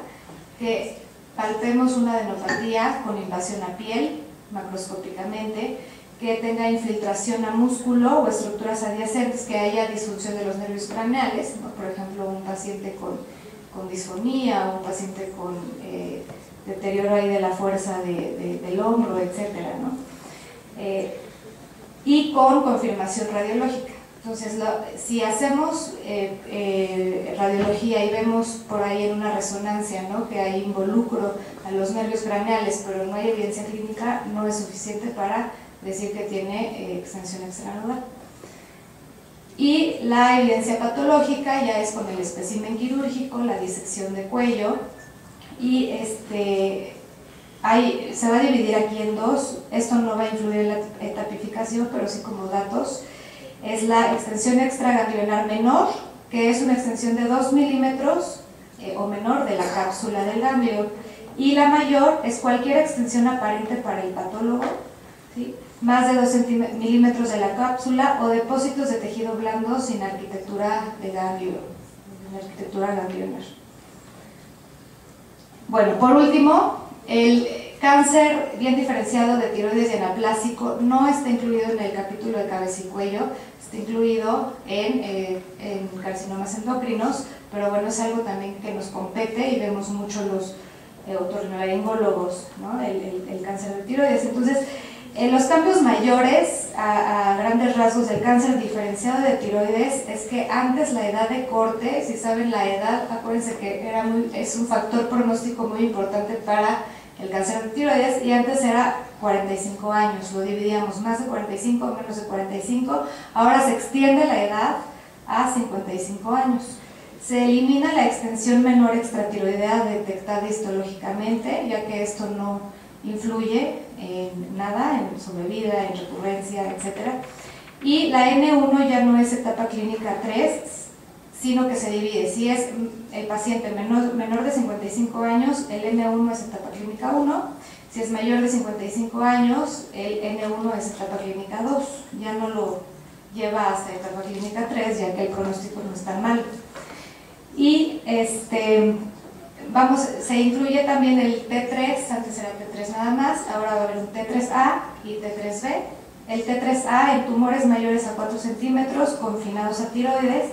que palpemos una adenopatía con invasión a piel, macroscópicamente, que tenga infiltración a músculo o estructuras adyacentes, que haya disfunción de los nervios craneales, ¿no? Por ejemplo, un paciente con disfonía, o un paciente con deterioro ahí de la fuerza del hombro, etcétera, ¿no? Y con confirmación radiológica. Entonces, si hacemos radiología y vemos por ahí en una resonancia, ¿no?, que hay involucro a los nervios craneales, pero no hay evidencia clínica, no es suficiente para decir que tiene extensión extranodal. Y la evidencia patológica ya es con el espécimen quirúrgico, la disección de cuello, y se va a dividir aquí en dos. Esto no va a influir en la etapificación, pero sí como datos. Es la extensión extraganglionar menor, que es una extensión de 2 milímetros o menor de la cápsula del ganglio, y la mayor es cualquier extensión aparente para el patólogo, ¿sí?, más de 2 milímetros de la cápsula, o depósitos de tejido blando sin arquitectura de ganglio, sin arquitectura ganglionar. Bueno, por último, el cáncer bien diferenciado de tiroides y anaplásico no está incluido en el capítulo de cabeza y cuello, está incluido en carcinomas endocrinos, pero bueno, es algo también que nos compete y vemos mucho otorrinolaringólogos, ¿no? El cáncer de tiroides. Entonces, los cambios mayores a grandes rasgos del cáncer diferenciado de tiroides es que antes la edad de corte, si saben la edad, acuérdense que es un factor pronóstico muy importante para el cáncer de tiroides, y antes era 45 años, lo dividíamos más de 45, menos de 45, ahora se extiende la edad a 55 años. Se elimina la extensión menor extratiroidea detectada histológicamente, ya que esto no influye en nada, en sobrevida, en recurrencia, etc. Y la N1 ya no es etapa clínica 3, sino que se divide. Si es el paciente menor de 55 años, el N1 es etapa clínica 1. Si es mayor de 55 años, el N1 es etapa clínica 2. Ya no lo lleva hasta etapa clínica 3, ya que el pronóstico no es tan malo. Y se incluye también el T3, antes era T3 nada más, ahora va a haber un T3A y T3B. El T3A en tumores mayores a 4 centímetros confinados a tiroides,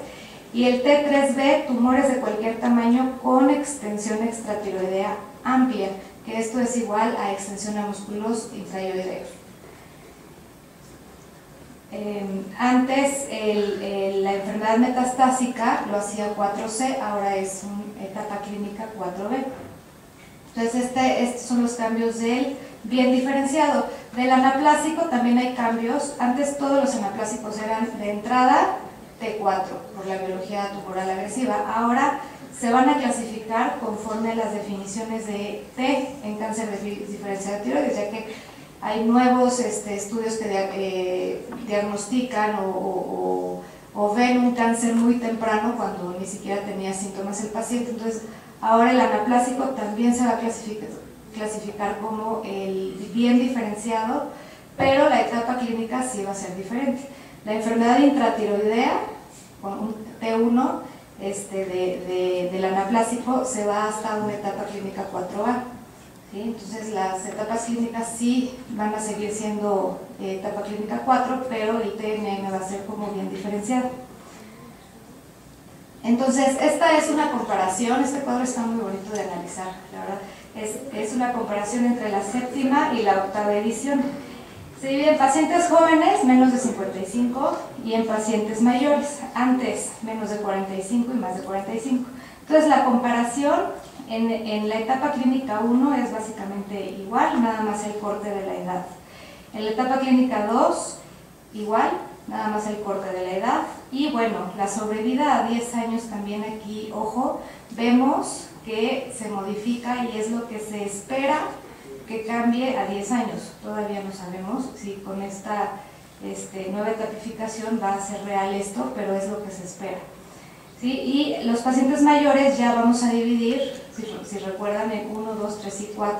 y el T3B tumores de cualquier tamaño con extensión extratiroidea amplia, que esto es igual a extensión a músculos intraioideos. Antes la enfermedad metastásica lo hacía 4C, ahora es una etapa clínica 4B. Entonces estos son los cambios del bien diferenciado. Del anaplásico también hay cambios. Antes todos los anaplásicos eran de entrada T4 por la biología tumoral agresiva. Ahora se van a clasificar conforme a las definiciones de T en cáncer diferenciado de tiroides, ya que hay nuevos estudios que diagnostican o ven un cáncer muy temprano cuando ni siquiera tenía síntomas el paciente. Entonces ahora el anaplásico también se va a clasificar como el bien diferenciado, pero la etapa clínica sí va a ser diferente. La enfermedad intratiroidea, con un T1 del anaplásico, se va hasta una etapa clínica 4A. ¿Sí? Entonces las etapas clínicas sí van a seguir siendo etapa clínica 4, pero el TNM va a ser como bien diferenciado. Entonces esta es una comparación, este cuadro está muy bonito de analizar, la verdad, es una comparación entre la séptima y la octava edición. Se divide en pacientes jóvenes, menos de 55, y en pacientes mayores, antes menos de 45 y más de 45. Entonces la comparación en la etapa clínica 1 es básicamente igual, nada más el corte de la edad. En la etapa clínica 2, igual, nada más el corte de la edad. Y bueno, la sobrevida a 10 años también aquí, ojo, vemos que se modifica y es lo que se espera que cambie a 10 años. Todavía no sabemos si con esta nueva etapificación va a ser real esto, pero es lo que se espera. ¿Sí? Y los pacientes mayores ya vamos a dividir, si recuerdan, en 1, 2, 3 y 4.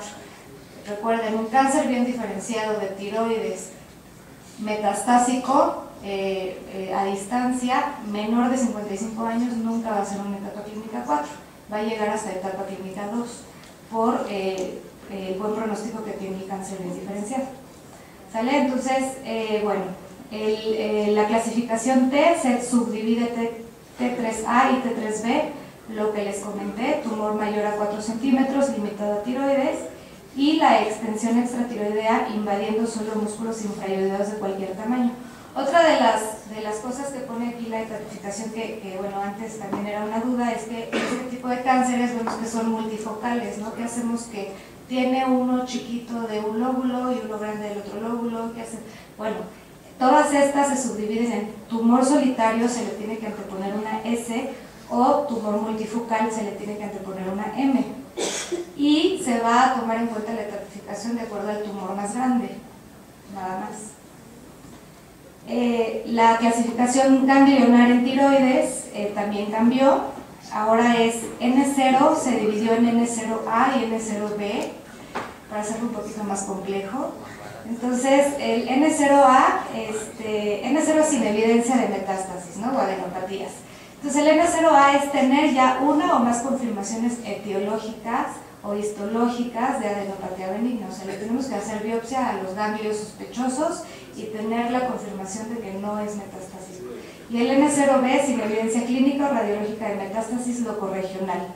Recuerden, un cáncer bien diferenciado de tiroides metastásico a distancia menor de 55 años nunca va a ser una etapa clínica 4, va a llegar hasta etapa clínica 2 por el buen pronóstico que tiene el cáncer bien diferenciado. ¿Sale? Entonces, bueno, la clasificación T se subdivide T3A y T3B, lo que les comenté, tumor mayor a 4 centímetros, limitado a tiroides, y la extensión extratiroidea invadiendo solo músculos infraioideos de cualquier tamaño. Otra de las cosas que pone aquí la etapificación, que bueno, antes también era una duda, es que este tipo de cánceres vemos que son multifocales, ¿no? ¿Qué hacemos? Que tiene uno chiquito de un lóbulo y uno grande del otro lóbulo. ¿Qué hace? Bueno, todas estas se subdividen en tumor solitario, se le tiene que anteponer una S, o tumor multifocal, se le tiene que anteponer una M. Y se va a tomar en cuenta la etapificación de acuerdo al tumor más grande, nada más. La clasificación ganglionar en tiroides también cambió, ahora es N0, se dividió en N0A y N0B, para hacerlo un poquito más complejo. Entonces, el N0A, N0 sin evidencia de metástasis, ¿no? O adenopatías. Entonces, el N0A es tener ya una o más confirmaciones etiológicas o histológicas de adenopatía benigna. O sea, le tenemos que hacer biopsia a los ganglios sospechosos y tener la confirmación de que no es metástasis. Y el N0B sin evidencia clínica o radiológica de metástasis locorregional.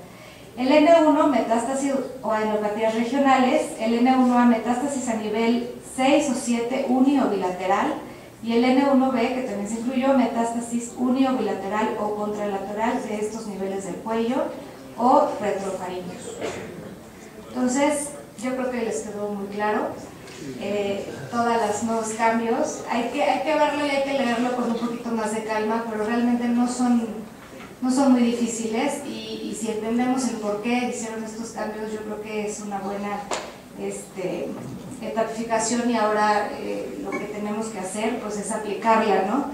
El N1, metástasis o adenopatías regionales, el N1A, metástasis a nivel 6 o 7 uni o bilateral, y el N1B, que también se incluyó, metástasis uni o bilateral o contralateral de estos niveles del cuello o retrofaringeos. Entonces, yo creo que les quedó muy claro todos los nuevos cambios. Hay que verlo y hay que leerlo con un poquito más de calma, pero realmente no son muy difíciles, y si entendemos el por qué hicieron estos cambios, yo creo que es una buena etapificación, y ahora lo que tenemos que hacer pues es aplicarla, ¿no?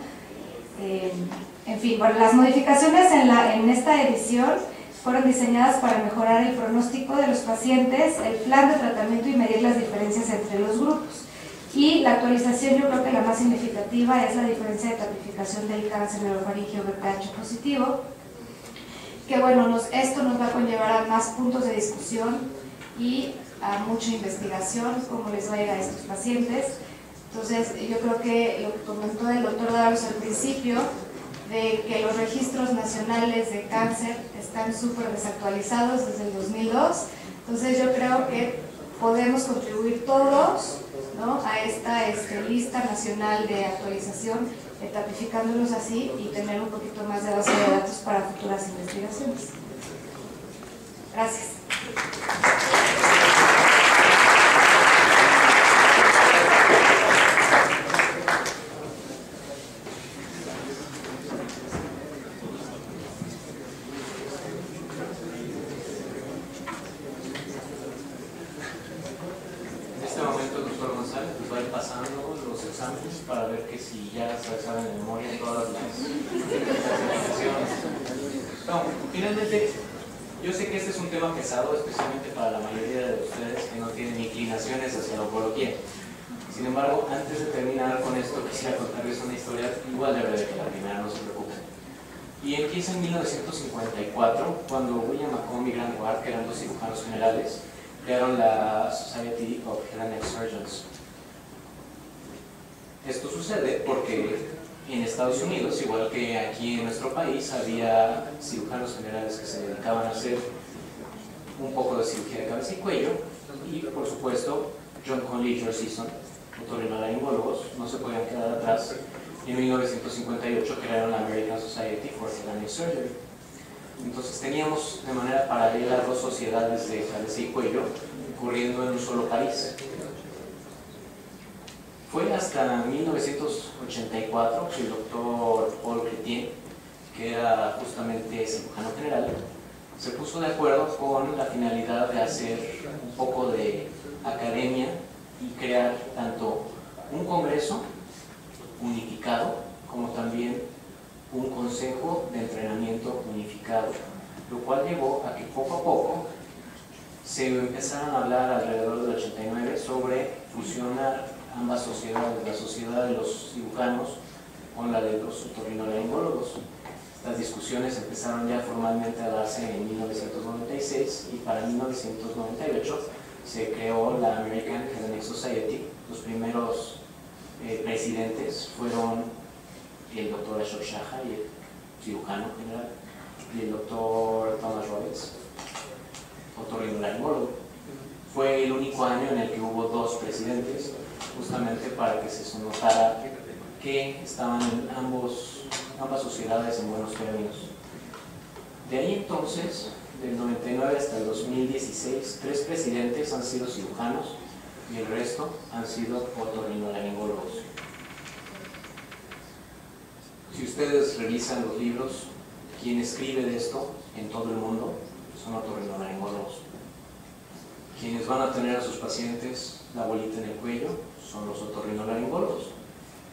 En fin, bueno, las modificaciones en esta edición fueron diseñadas para mejorar el pronóstico de los pacientes, el plan de tratamiento y medir las diferencias entre los grupos. Y la actualización, yo creo que la más significativa, es la diferencia de etapificación del cáncer orofaríngeo BPH positivo, que bueno, esto nos va a conllevar a más puntos de discusión y a mucha investigación, cómo les va a ir a estos pacientes. Entonces, yo creo que lo que comentó el doctor Daros al principio, de que los registros nacionales de cáncer están súper desactualizados desde el 2002, entonces yo creo que podemos contribuir todos, ¿no?, a esta lista nacional de actualización, etapificándolos así y tener un poquito más de base de datos para futuras investigaciones. Gracias. Para ver que si ya se saben de memoria todas las presentaciones. No, finalmente, yo sé que este es un tema pesado, especialmente para la mayoría de ustedes que no tienen inclinaciones hacia la oncología. Sin embargo, antes de terminar con esto, quisiera contarles una historia igual de breve que la primera, no se preocupen. Y empieza en 1954, cuando William Macomb y Grant Ward, que eran dos cirujanos generales, crearon la Society of Head and Neck Surgeons. Esto sucede porque en Estados Unidos, igual que aquí en nuestro país, había cirujanos generales que se dedicaban a hacer un poco de cirugía de cabeza y cuello, y por supuesto John Conley y George Sisson, otorrinolaringólogos, no se podían quedar atrás. En 1958 crearon la American Society for Head and Neck Surgery. Entonces teníamos de manera paralela dos sociedades de cabeza y cuello ocurriendo en un solo país. Fue hasta 1984 que el doctor Paul Chrétien, que era justamente cirujano general, se puso de acuerdo con la finalidad de hacer un poco de academia y crear tanto un congreso unificado como también un consejo de entrenamiento unificado, lo cual llevó a que poco a poco se empezaron a hablar alrededor del 89 sobre fusionar ambas sociedades, la sociedad de los cirujanos con la de los otorrinolaringólogos. Estas discusiones empezaron ya formalmente a darse en 1996 y para 1998 se creó la American Head and Neck Society. Los primeros presidentes fueron el doctor Ashok Shah, el cirujano general, y el doctor Thomas Roberts, otorrinolaringólogo. Fue el único año en el que hubo dos presidentes, justamente para que se notara que estaban en ambas sociedades en buenos términos. De ahí entonces, del 99 hasta el 2016, 3 presidentes han sido cirujanos y el resto han sido otorrinolaringólogos. Si ustedes revisan los libros, quien escribe de esto en todo el mundo son otorrinolaringólogos. Quienes van a tener a sus pacientes la bolita en el cuello son los otorrinolaringólogos.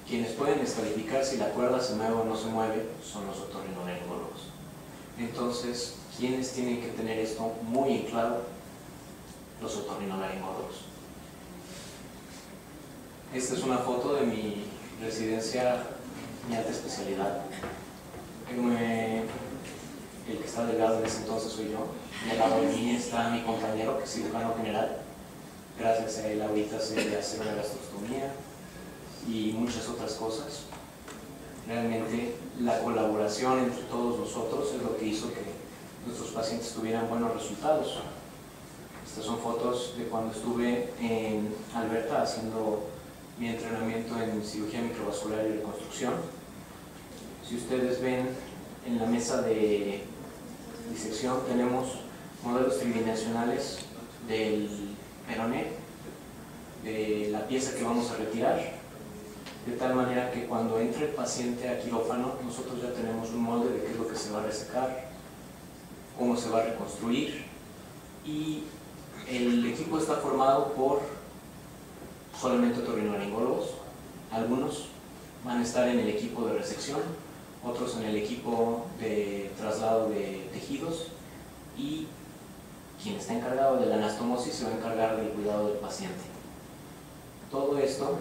Quienes pueden descalificar si la cuerda se mueve o no se mueve son los otorrinolaringólogos. Entonces, ¿quiénes tienen que tener esto muy en claro? Los otorrinolaringólogos. Esta es una foto de mi residencia, mi alta especialidad. El que está delgado en ese entonces soy yo, y al lado de mí está mi compañero, que es cirujano general. Gracias a él ahorita se hace una gastrostomía y muchas otras cosas. Realmente la colaboración entre todos nosotros es lo que hizo que nuestros pacientes tuvieran buenos resultados. Estas son fotos de cuando estuve en Alberta haciendo mi entrenamiento en cirugía microvascular y reconstrucción. Si ustedes ven en la mesa de disección tenemos modelos tridimensionales del peroné, de la pieza que vamos a retirar, de tal manera que cuando entre el paciente a quirófano nosotros ya tenemos un molde de qué es lo que se va a resecar, cómo se va a reconstruir, y el equipo está formado por solamente otorrinolaringólogos. Algunos van a estar en el equipo de resección, otros en el equipo de traslado de tejidos, y quien está encargado de la anastomosis se va a encargar del cuidado del paciente. Todo esto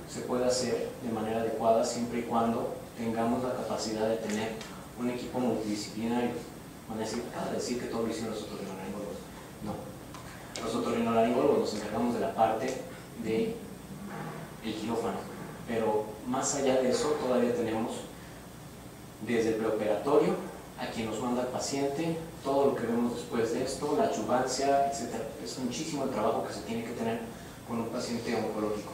se puede hacer de manera adecuada siempre y cuando tengamos la capacidad de tener un equipo multidisciplinario. Van a decir, acaba de decir que todo lo hicieron los otorrinolaringólogos. No, los otorrinolaringólogos nos encargamos de la parte del quirófano, pero más allá de eso todavía tenemos desde el preoperatorio a quien nos manda el paciente, todo lo que vemos después de esto, la adjuvancia, etc. Es muchísimo el trabajo que se tiene que tener con un paciente oncológico.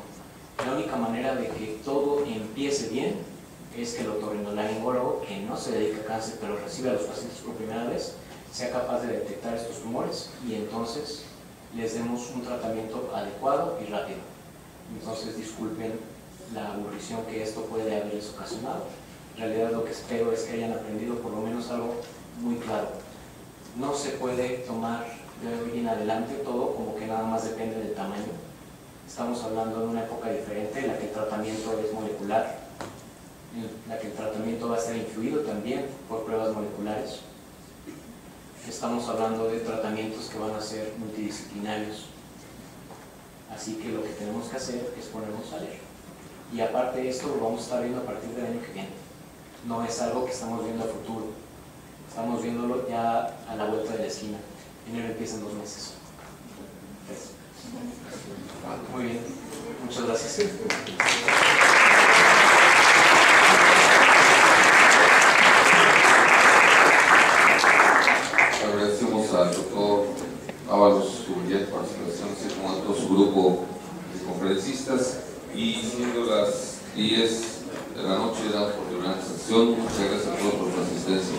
La única manera de que todo empiece bien es que el otorrinolaringólogo, que no se dedica a cáncer pero recibe a los pacientes por primera vez, sea capaz de detectar estos tumores y entonces les demos un tratamiento adecuado y rápido. Entonces disculpen la aburrición que esto puede haberles ocasionado. En realidad lo que espero es que hayan aprendido por lo menos algo muy claro. No se puede tomar de hoy en adelante todo como que nada más depende del tamaño. Estamos hablando de una época diferente en la que el tratamiento es molecular, en la que el tratamiento va a ser influido también por pruebas moleculares. Estamos hablando de tratamientos que van a ser multidisciplinarios. Así que lo que tenemos que hacer es ponernos a leer. Y aparte de esto lo vamos a estar viendo a partir del año que viene. No es algo que estamos viendo a futuro. Estamos viéndolo ya a la vuelta de la esquina. Enero empieza en 2 meses. Gracias. Muy bien. Muchas gracias. Agradecemos al doctor Ábalos Cubillet por su participación, como a todo su grupo de conferencistas, y siendo las 10 de la noche damos por terminada esta sesión. Muchas gracias a todos por su asistencia.